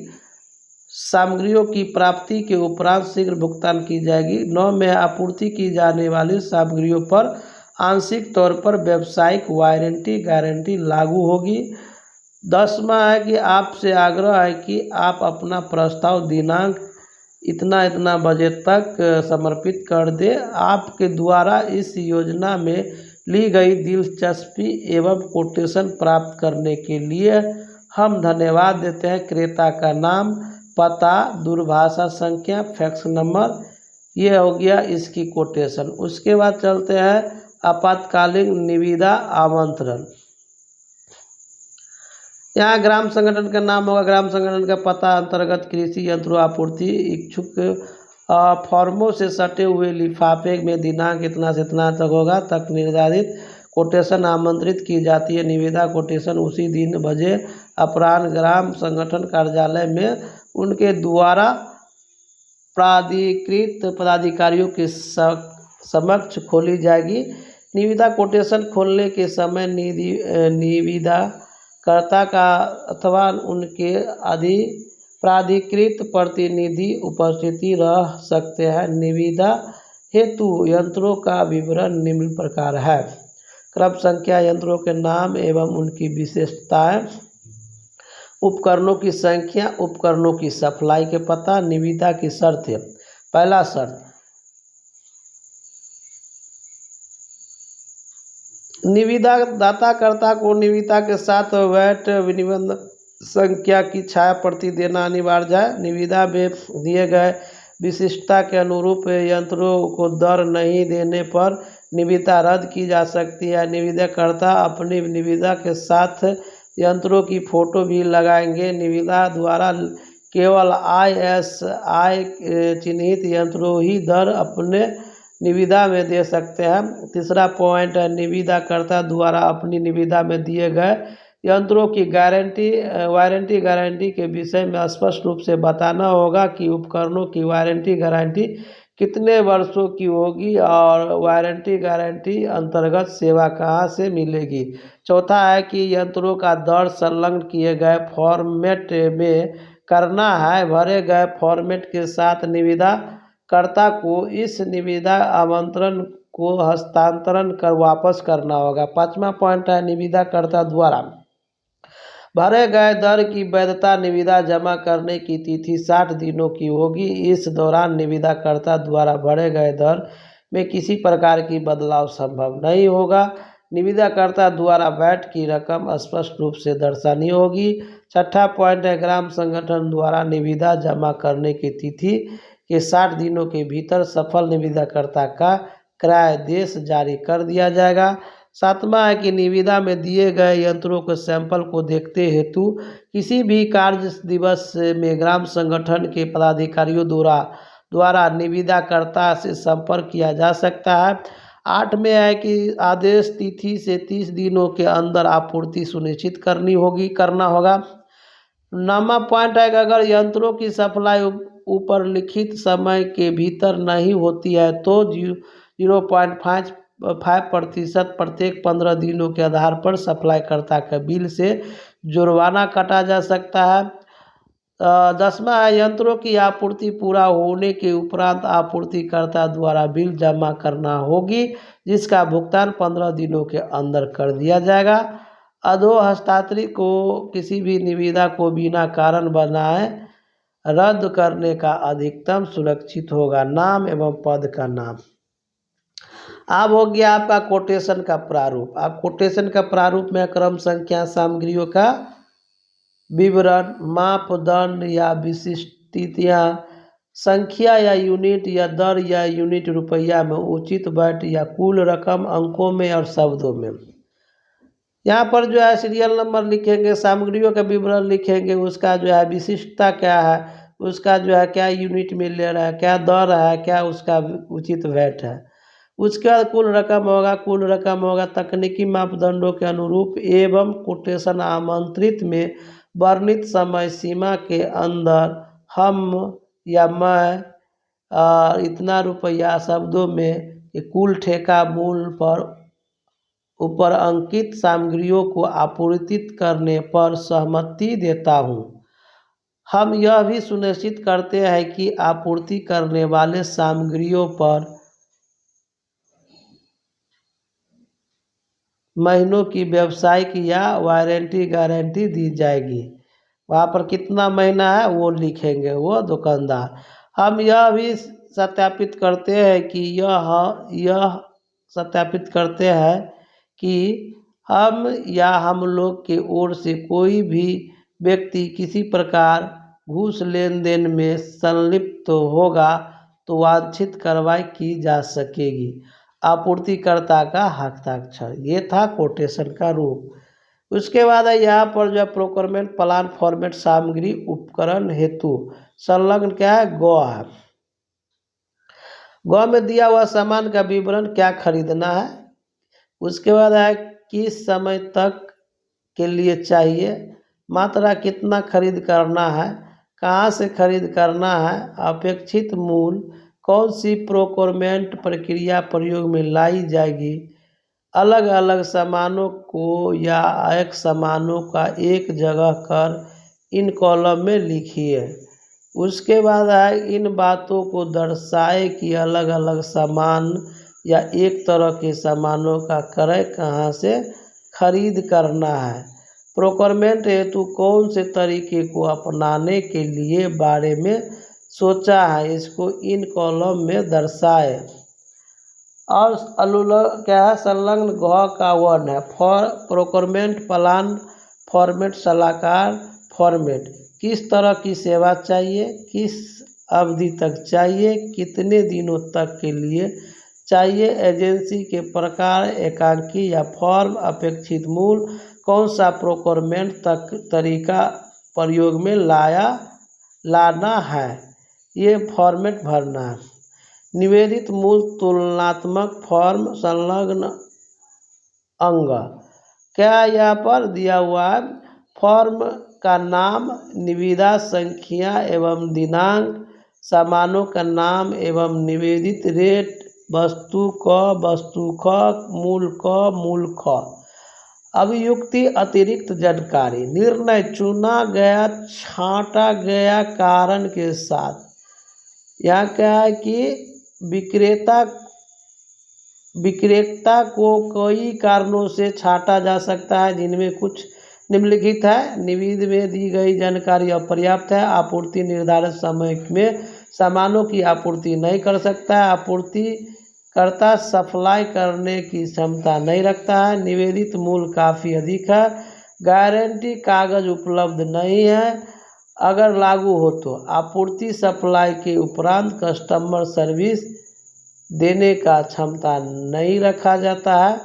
सामग्रियों की प्राप्ति के उपरांत शीघ्र भुगतान की जाएगी। 9 में आपूर्ति की जाने वाली सामग्रियों पर आंशिक तौर पर व्यावसायिक वारंटी गारंटी लागू होगी। 10वां है कि आपसे आग्रह है कि आप अपना प्रस्ताव दिनांक इतना बजे तक समर्पित कर दें। आपके द्वारा इस योजना में ली गई दिलचस्पी एवं कोटेशन प्राप्त करने के लिए हम धन्यवाद देते हैं। क्रेता का नाम, पता, दूरभाषा संख्या, फैक्स नंबर, ये हो गया इसकी कोटेशन। उसके बाद चलते हैं आपातकालीन निविदा आमंत्रण। यहाँ ग्राम संगठन का नाम होगा, ग्राम संगठन का पता, अंतर्गत कृषि यंत्रों आपूर्ति इच्छुक फॉर्मों से सटे हुए लिफाफे में दिनांक इतना से इतना तक होगा तक निर्धारित कोटेशन आमंत्रित की जाती है। निविदा कोटेशन उसी दिन बजे अपराह्न ग्राम संगठन कार्यालय में उनके द्वारा प्राधिकृत पदाधिकारियों के समक्ष खोली जाएगी। निविदा कोटेशन खोलने के समय निविदाकर्ता का अथवा उनके प्राधिकृत प्रतिनिधि उपस्थिति रह सकते हैं। निविदा हेतु यंत्रों का विवरण निम्न प्रकार है। क्रम संख्या, यंत्रों के नाम एवं उनकी विशेषताएं, उपकरणों की संख्या, उपकरणों की सप्लाई के पता, निविदा की शर्तें। पहला शर्त, निविदा दाताकर्ता को निविदा के साथ वैट विनिबंध संख्या की छाया प्रति देना अनिवार्य है। निविदा में दिए गए विशिष्टता के अनुरूप यंत्रों को दर नहीं देने पर निविदा रद्द की जा सकती है। निविदाकर्ता अपनी निविदा के साथ यंत्रों की फोटो भी लगाएंगे। निविदा द्वारा केवल ISI चिन्हित यंत्रों ही दर अपने निविदा में दे सकते हैं। तीसरा पॉइंट है, निविदाकर्ता द्वारा अपनी निविदा में दिए गए यंत्रों की वारंटी गारंटी के विषय में स्पष्ट रूप से बताना होगा कि उपकरणों की वारंटी गारंटी कितने वर्षों की होगी और वारंटी गारंटी अंतर्गत सेवा कहाँ से मिलेगी। चौथा है कि यंत्रों का दर संलग्न किए गए फॉर्मेट में करना है। भरे गए फॉर्मेट के साथ निविदाकर्ता को इस निविदा आमंत्रण को हस्तांतरण कर वापस करना होगा। 5वां पॉइंट है, निविदाकर्ता द्वारा भरे गए दर की वैधता निविदा जमा करने की तिथि 60 दिनों की होगी। इस दौरान निविदाकर्ता द्वारा भरे गए दर में किसी प्रकार की बदलाव संभव नहीं होगा। निविदाकर्ता द्वारा वैट की रकम स्पष्ट रूप से दर्शानी होगी। 6ठा पॉइंट है, ग्राम संगठन द्वारा निविदा जमा करने की तिथि के 60 दिनों के भीतर सफल निविदाकर्ता का क्रय देश जारी कर दिया जाएगा। 7वां है कि निविदा में दिए गए यंत्रों के सैंपल को देखते हेतु किसी भी कार्य दिवस में ग्राम संगठन के पदाधिकारियों द्वारा निविदाकर्ता से संपर्क किया जा सकता है। 8 में है कि आदेश तिथि से 30 दिनों के अंदर आपूर्ति सुनिश्चित करना होगा। 9वां पॉइंट है कि अगर यंत्रों की सप्लाई ऊपर लिखित समय के भीतर नहीं होती है तो 0.5 5% प्रत्येक 15 दिनों के आधार पर सप्लाईकर्ता के बिल से जुर्माना काटा जा सकता है। 10वां है, यंत्रों की आपूर्ति पूरा होने के उपरांत आपूर्तिकर्ता द्वारा बिल जमा करना होगी, जिसका भुगतान 15 दिनों के अंदर कर दिया जाएगा। अधो हस्तांतरित को किसी भी निविदा को बिना कारण बनाए रद्द करने का अधिकतम सुरक्षित होगा। नाम एवं पद का नाम। अब हो गया आपका कोटेशन का प्रारूप। आप कोटेशन का प्रारूप में क्रम संख्या, सामग्रियों का विवरण, मापदंड या विशिष्टतियाँ, संख्या या यूनिट या दर या यूनिट रुपया में, उचित वैट या कुल रकम अंकों में और शब्दों में। यहाँ पर जो है सीरियल नंबर लिखेंगे, सामग्रियों का विवरण लिखेंगे, उसका जो है विशिष्टता क्या है, उसका जो है क्या यूनिट में ले रहा है, क्या दर है, क्या उसका उचित वैट है। उसके बाद कुल रकम होगा तकनीकी मापदंडों के अनुरूप एवं कोटेशन आमंत्रित में वर्णित समय सीमा के अंदर हम या मैं इतना रुपया शब्दों में कुल ठेका मूल्य पर ऊपर अंकित सामग्रियों को आपूर्तित करने पर सहमति देता हूँ। हम यह भी सुनिश्चित करते हैं कि आपूर्ति करने वाले सामग्रियों पर महीनों की व्यावसायिक या वारंटी गारंटी दी जाएगी। वहाँ पर कितना महीना है वो लिखेंगे वो दुकानदार। हम यह भी सत्यापित करते हैं कि यह सत्यापित करते हैं कि हम या हम लोग के ओर से कोई भी व्यक्ति किसी प्रकार घूस लेन देन में संलिप्त होगा तो वांछित कार्रवाई की जा सकेगी। आपूर्तिकर्ता का हस्ताक्षर। ये था कोटेशन का रूप। उसके बाद है यहाँ पर जो है प्रोक्योरमेंट प्लान फॉर्मेट, सामग्री उपकरण हेतु संलग्न क्या है, गौ है। गौ में दिया हुआ सामान का विवरण, क्या खरीदना है। उसके बाद है किस समय तक के लिए चाहिए, मात्रा कितना खरीद करना है, कहाँ से खरीद करना है, अपेक्षित मूल्य, कौन सी प्रोक्योरमेंट प्रक्रिया प्रयोग में लाई जाएगी, अलग अलग सामानों को या एक सामानों का एक जगह कर इन कॉलम में लिखिए। उसके बाद है इन बातों को दर्शाए कि अलग अलग सामान या एक तरह के सामानों का क्रय कहाँ से खरीद करना है। प्रोक्योरमेंट हेतु कौन से तरीके को अपनाने के लिए बारे में सोचा है, इसको इन कॉलम में दर्शाए। और क्या है, संलग्न गौ का वर्ण है। फॉर प्रोक्योरमेंट प्लान फॉर्मेट, सलाहकार फॉर्मेट, किस तरह की सेवा चाहिए, किस अवधि तक चाहिए, कितने दिनों तक के लिए चाहिए, एजेंसी के प्रकार, एकांकी या फॉर्म, अपेक्षित मूल्य, कौन सा प्रोक्योरमेंट तरीका प्रयोग में लाना है, ये फॉर्मेट भरना है। निवेदित मूल्य तुलनात्मक फॉर्म, संलग्न अंग, क्या यहाँ पर दिया हुआ है, फॉर्म का नाम, निविदा संख्या एवं दिनांक, सामानों का नाम एवं निवेदित रेट, वस्तु क, मूल्य ख। अभियुक्ति अतिरिक्त जानकारी, निर्णय चुना गया छांटा गया कारण के साथ। यहाँ क्या है कि विक्रेता को कई कारणों से छांटा जा सकता है, जिनमें कुछ निम्नलिखित है। निविदा में दी गई जानकारी अपर्याप्त है, आपूर्ति निर्धारित समय में सामानों की आपूर्ति नहीं कर सकता है, आपूर्तिकर्ता सप्लाई करने की क्षमता नहीं रखता है, निवेदित मूल्य काफ़ी अधिक है, गारंटी कागज उपलब्ध नहीं है, अगर लागू हो तो आपूर्ति सप्लाई के उपरांत कस्टमर सर्विस देने का क्षमता नहीं रखा जाता है।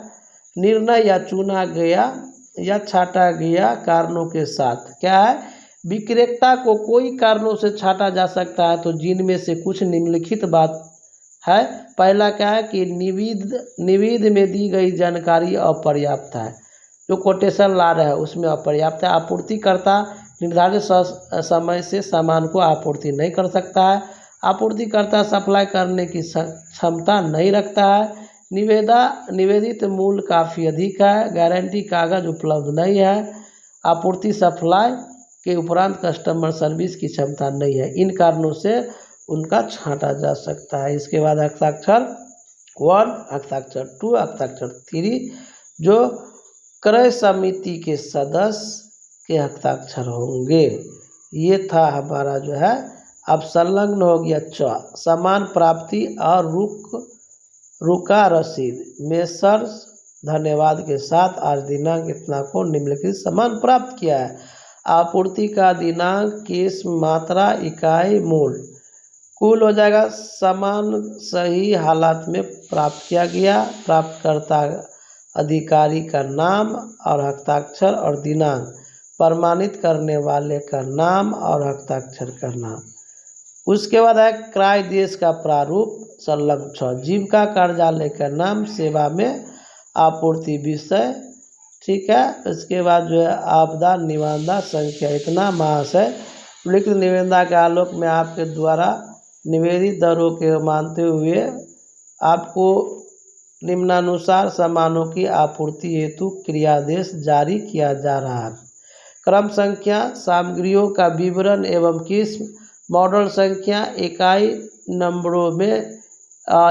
निर्णय या चुना गया या छांटा गया कारणों के साथ। क्या है, विक्रेता को कोई कारणों से छांटा जा सकता है, तो जिनमें से कुछ निम्नलिखित बात है। पहला क्या है कि निविदा में दी गई जानकारी अपर्याप्त है, जो कोटेशन ला रहा है उसमें अपर्याप्त है। आपूर्तिकर्ता निर्धारित समय से सामान को आपूर्ति नहीं कर सकता है, आपूर्तिकर्ता सप्लाई करने की क्षमता नहीं रखता है, निवेदित मूल्य काफ़ी अधिक है, गारंटी कागज उपलब्ध नहीं है, आपूर्ति सप्लाई के उपरांत कस्टमर सर्विस की क्षमता नहीं है। इन कारणों से उनका छांटा जा सकता है। इसके बाद हस्ताक्षर 1, हस्ताक्षर 2, हस्ताक्षर 3 जो क्रय समिति के सदस्य के हस्ताक्षर होंगे। ये था हमारा जो है। अब संलग्न हो गया सामान प्राप्ति और रुका रसीद। मेसर्स धन्यवाद के साथ आज दिनांक इतना को निम्नलिखित सामान प्राप्त किया है। आपूर्ति का दिनांक, किस मात्रा, इकाई, मूल्य। कुल हो जाएगा सामान सही हालात में प्राप्त किया गया, प्राप्तकर्ता अधिकारी का नाम और हस्ताक्षर और दिनांक, प्रमाणित करने वाले का नाम और हस्ताक्षर का नाम। उसके बाद है क्रय देश का प्रारूप संलग्न 6, जीविका कार्यालय का नाम, सेवा में आपूर्ति विषय, ठीक है। इसके बाद जो है आपदा निविदा संख्या। इतना महाशय लिखित निविदा के आलोक में आपके द्वारा निवेदित दरों के मानते हुए आपको निम्नानुसार सामानों की आपूर्ति हेतु क्रियादेश जारी किया जा रहा है। क्रम संख्या, सामग्रियों का विवरण एवं किस्म, मॉडल संख्या, इकाई नंबरों में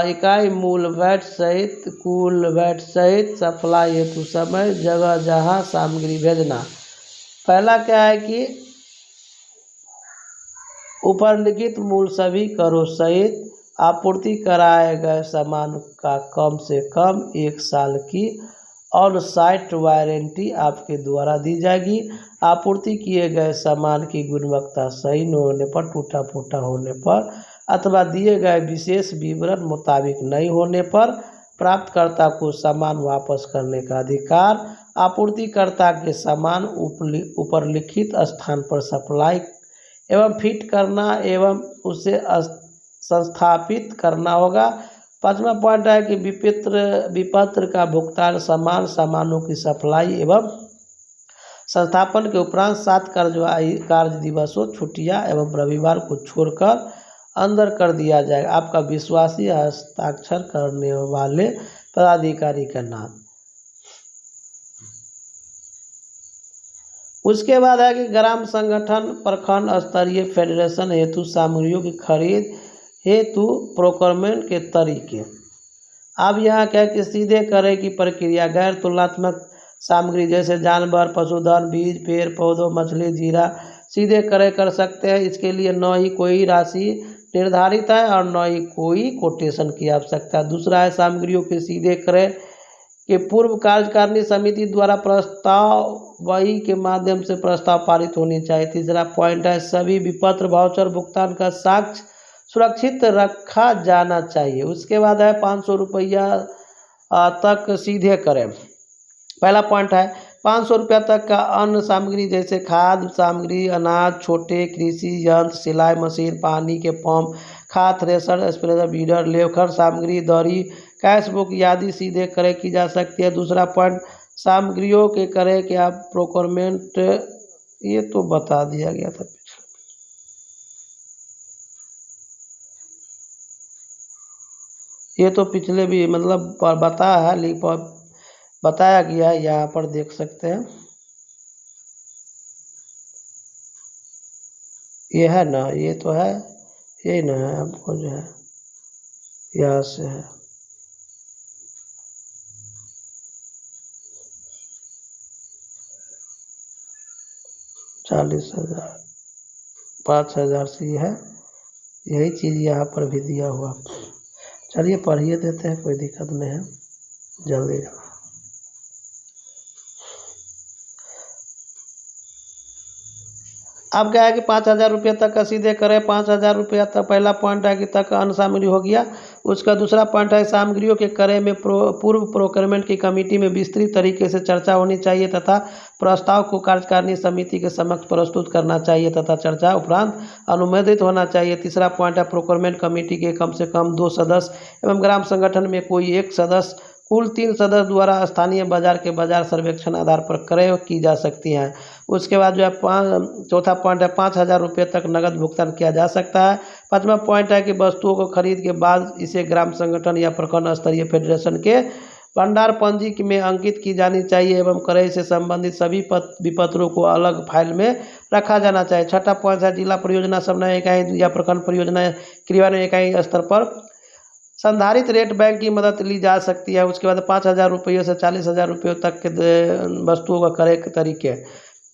इकाई मूल वैट सहित, कुल वैट सहित, सप्लाई हेतु समय, जगह जहां सामग्री भेजना। पहला क्या है कि उपरलिखित मूल सभी करों सहित आपूर्ति कराए गए सामान का कम से कम 1 साल की ऑन साइट वारंटी आपके द्वारा दी जाएगी। आपूर्ति किए गए सामान की गुणवत्ता सही न होने पर, टूटा फूटा होने पर अथवा दिए गए विशेष विवरण मुताबिक नहीं होने पर प्राप्तकर्ता को सामान वापस करने का अधिकार। आपूर्तिकर्ता के सामान उपरलिखित स्थान पर सप्लाई एवं फिट करना एवं उसे संस्थापित करना होगा। 5वां पॉइंट है कि विपत्र का भुगतान सामानों की सप्लाई एवं संस्थापन के उपरांत 7 कार्य दिवसों, छुट्टियां एवं रविवार को छोड़कर अंदर कर दिया जाएगा। आपका विश्वासी हस्ताक्षर करने वाले पदाधिकारी का नाम। उसके बाद है कि ग्राम संगठन प्रखंड स्तरीय फेडरेशन हेतु सामग्रियों की खरीद हेतु प्रोक्योरमेंट के तरीके। अब यहाँ क्या कि सीधे क्रय की प्रक्रिया, गैर तुलनात्मक सामग्री जैसे जानवर, पशुधन, बीज, पेड़ पौधों, मछली, जीरा सीधे क्रय कर सकते हैं। इसके लिए न ही कोई राशि निर्धारित है और न ही कोई कोटेशन की आवश्यकता है। दूसरा है सामग्रियों के सीधे क्रय के पूर्व कार्यकारिणी समिति द्वारा प्रस्ताव वही के माध्यम से प्रस्ताव पारित होनी चाहिए। तीसरा पॉइंट है सभी विपत्र वाउचर भुगतान का साक्ष्य सुरक्षित रखा जाना चाहिए। उसके बाद है 500 रुपया तक सीधे करें। पहला पॉइंट है 500 रुपया तक का अन्य सामग्री जैसे खाद्य सामग्री, अनाज, छोटे कृषि यंत्र, सिलाई मशीन, पानी के पंप, खाद, थ्रेशर, स्प्रेयर, बीडर, लेखर सामग्री, दरी, कैश बुक आदि सीधे क्रय की जा सकती है। दूसरा पॉइंट सामग्रियों के क्रय के आप प्रोक्योरमेंट, ये तो बता दिया गया था, ये तो पिछले भी मतलब बताया है, बताया गया है, यहाँ पर देख सकते हैं। ये है ना, ये तो है, ये ना है, आपको जो है यहाँ से है 40,000, 5,000 से ये है, यही चीज़ यहाँ पर भी दिया हुआ। चलिए पढ़िए देते हैं, कोई दिक्कत नहीं है, जल्दी। अब क्या है कि 5,000 रुपये तक का सीधे करें। 5,000 रुपया तक पहला पॉइंट है कि तक अन्य सामग्री हो गया। उसका दूसरा पॉइंट है सामग्रियों के क्रय में पूर्व प्रोक्योरमेंट की कमेटी में विस्तृत तरीके से चर्चा होनी चाहिए तथा प्रस्ताव को कार्यकारिणी समिति के समक्ष प्रस्तुत करना चाहिए तथा चर्चा उपरांत अनुमोदित होना चाहिए। तीसरा पॉइंट है प्रोक्योरमेंट कमेटी के कम से कम 2 सदस्य एवं ग्राम संगठन में कोई एक सदस्य कुल 3 सदस्य द्वारा स्थानीय बाजार के बाजार सर्वेक्षण आधार पर क्रय की जा सकती हैं। उसके बाद जो है चौथा पॉइंट है 5,000 रुपये तक नगद भुगतान किया जा सकता है। 5वां पॉइंट है कि वस्तुओं को खरीद के बाद इसे ग्राम संगठन या प्रखंड स्तरीय फेडरेशन के भंडार पंजी में अंकित की जानी चाहिए एवं क्रय से संबंधित सभी विपत्रों को अलग फाइल में रखा जाना चाहिए। छठा पॉइंट है जिला परियोजना समन्वय इकाई या प्रखंड परियोजना क्रियान्वयन इकाई स्तर पर संधारित रेट बैंक की मदद ली जा सकती है। उसके बाद 5,000 रुपये से 40,000 रुपये तक के वस्तुओं का क्रय के तरीके।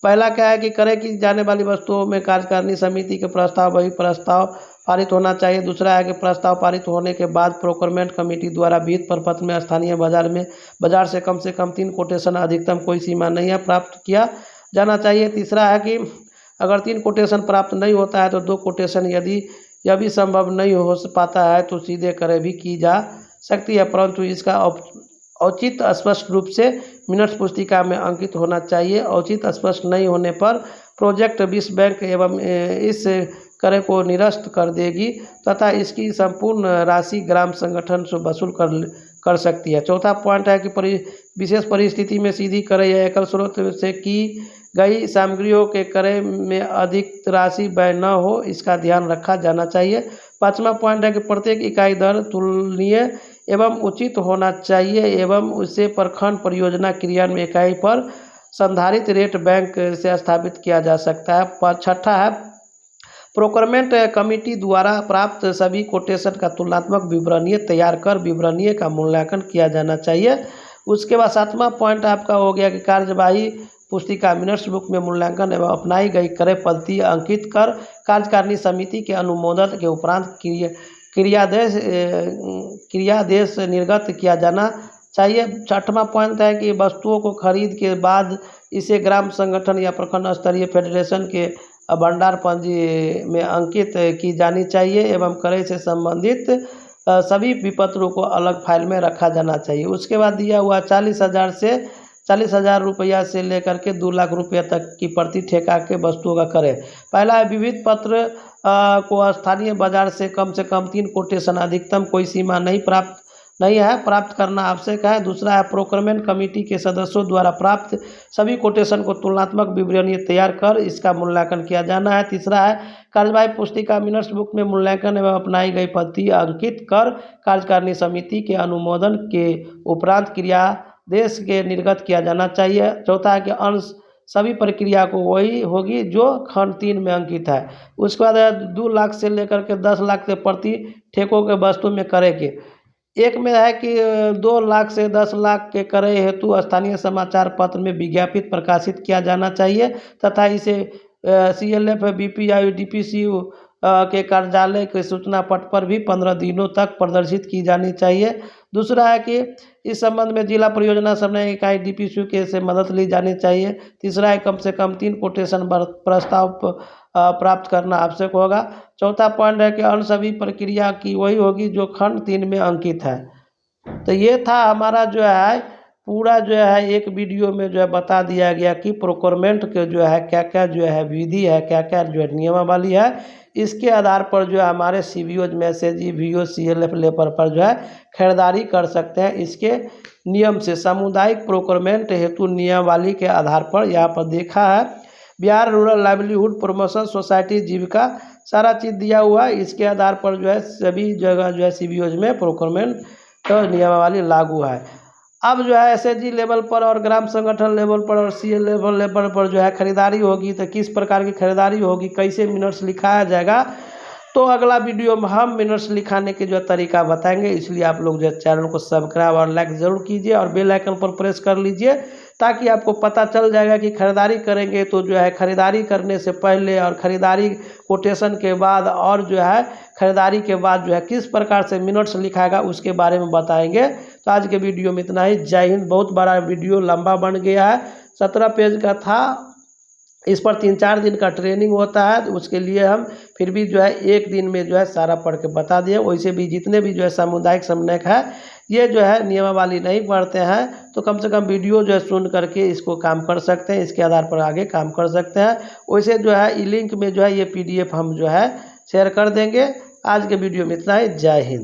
पहला क्या है कि क्रय की जाने वाली वस्तुओं में कार्यकारिणी समिति के प्रस्ताव वही प्रस्ताव पारित होना चाहिए। दूसरा है कि प्रस्ताव पारित होने के बाद प्रोक्योरमेंट कमेटी द्वारा विहित प्रपत्र में स्थानीय बाजार से कम 3 कोटेशन अधिकतम कोई सीमा नहीं है प्राप्त किया जाना चाहिए। तीसरा है कि अगर 3 कोटेशन प्राप्त नहीं होता है तो 2 कोटेशन यदि यह भी संभव नहीं हो पाता है तो सीधे क्रय भी की जा सकती है, परंतु इसका औचित्य स्पष्ट रूप से मिनट्स पुस्तिका में अंकित होना चाहिए। औचित्य स्पष्ट नहीं होने पर प्रोजेक्ट विश्व बैंक एवं इस क्रय को निरस्त कर देगी तथा इसकी संपूर्ण राशि ग्राम संगठन से वसूल कर सकती है। चौथा पॉइंट है कि विशेष परिस्थिति में सीधी क्रय या एकल स्रोत से की गई सामग्रियों के क्रय में अधिक राशि व्यय न हो, इसका ध्यान रखा जाना चाहिए। 5वां पॉइंट है कि प्रत्येक इकाई दर तुलनीय एवं उचित होना चाहिए एवं उसे प्रखंड परियोजना क्रियान्वयन इकाई पर संधारित रेट बैंक से स्थापित किया जा सकता है। छठा है प्रोक्योरमेंट कमेटी द्वारा प्राप्त सभी कोटेशन का तुलनात्मक विवरणीय तैयार कर विवरणीय का मूल्यांकन किया जाना चाहिए। उसके बाद 7वां पॉइंट आपका हो गया कि कार्यवाही पुस्तिका मिनट्स बुक में मूल्यांकन एवं अपनाई गई क्रय पद्धति अंकित कर कार्यकारिणी समिति के अनुमोदन के उपरांत क्रियादेश निर्गत किया जाना चाहिए। 6वां पॉइंट है कि वस्तुओं को खरीद के बाद इसे ग्राम संगठन या प्रखंड स्तरीय फेडरेशन के भंडार पंजी में अंकित की जानी चाहिए एवं क्रय से संबंधित सभी विपत्रों को अलग फाइल में रखा जाना चाहिए। उसके बाद दिया हुआ 40,000 रुपया से लेकर के 2 लाख रुपये तक की प्रति ठेका के वस्तुओं का क्रय। पहला है विविध पत्र को स्थानीय बाजार से कम 3 कोटेशन अधिकतम कोई सीमा नहीं है प्राप्त करना आवश्यक है। दूसरा है प्रोक्योरमेंट कमेटी के सदस्यों द्वारा प्राप्त सभी कोटेशन को तुलनात्मक विवरणीय तैयार कर इसका मूल्यांकन किया जाना है। तीसरा है कार्यवाही पुस्तिका मिनट्स बुक में मूल्यांकन एवं अपनाई गई पद्धति अंकित कर कार्यकारिणी समिति के अनुमोदन के उपरांत क्रियादेश के निर्गत किया जाना चाहिए। चौथा है कि अंश सभी प्रक्रिया को वही होगी जो खंड 3 में अंकित है। उसके बाद 2 लाख से लेकर के 10 लाख से प्रति ठेकों के वस्तु में क्रय के। एक में है कि 2 लाख से 10 लाख के क्रय हेतु स्थानीय समाचार पत्र में विज्ञापित प्रकाशित किया जाना चाहिए तथा इसे CLF BPI DPCU के कार्यालय के सूचना पट पर भी 15 दिनों तक प्रदर्शित की जानी चाहिए। दूसरा है कि इस संबंध में जिला परियोजना समन्वय इकाई DPCU के से मदद ली जानी चाहिए। तीसरा है कम से कम 3 कोटेशन प्रस्ताव प्राप्त करना आवश्यक होगा। चौथा पॉइंट है कि अन्य सभी प्रक्रिया की वही होगी जो खंड 3 में अंकित है। तो ये था हमारा जो है पूरा जो है एक वीडियो में जो है बता दिया गया कि प्रोक्योरमेंट के जो है क्या जो है विधि है, क्या जो है नियमावली है। इसके आधार पर जो है हमारे CBO message VO CLF level पर जो है खरीदारी कर सकते हैं। इसके नियम से सामुदायिक प्रोक्योरमेंट हेतु नियमावली के आधार पर यहाँ पर देखा है Bihar rural livelihood promotion society Jeevika सारा चीज़ दिया हुआ है। इसके आधार पर जो है सभी जगह जो है CBO में प्रोक्योरमेंट तो नियमावली लागू है। अब जो है SHG लेवल पर और ग्राम संगठन लेवल पर और CL लेवल पर जो है खरीदारी होगी तो किस प्रकार की खरीदारी होगी, कैसे मिनट्स लिखाया जाएगा, तो अगला वीडियो में हम मिनट्स लिखाने के जो तरीका बताएंगे। इसलिए आप लोग जो है चैनल को सब्सक्राइब और लाइक ज़रूर कीजिए और बेल आइकन पर प्रेस कर लीजिए ताकि आपको पता चल जाएगा कि खरीदारी करेंगे तो जो है खरीदारी करने से पहले और खरीदारी कोटेशन के बाद और जो है खरीदारी के बाद जो है किस प्रकार से मिनट्स लिखाएगा उसके बारे में बताएंगे। तो आज के वीडियो में इतना ही। जय हिंद। बहुत बड़ा वीडियो लंबा बन गया है, 17 पेज का था। इस पर 3-4 दिन का ट्रेनिंग होता है तो उसके लिए हम फिर भी जो है एक दिन में जो है सारा पढ़ के बता दिए। वैसे भी जितने भी जो है सामुदायिक समन्वयक है ये जो है नियमावली नहीं पढ़ते हैं तो कम से कम वीडियो जो है सुन करके इसको काम कर सकते हैं, इसके आधार पर आगे काम कर सकते हैं। वैसे जो है लिंक में जो है ये PDF हम जो है शेयर कर देंगे। आज के वीडियो में इतना ही। जय हिंद।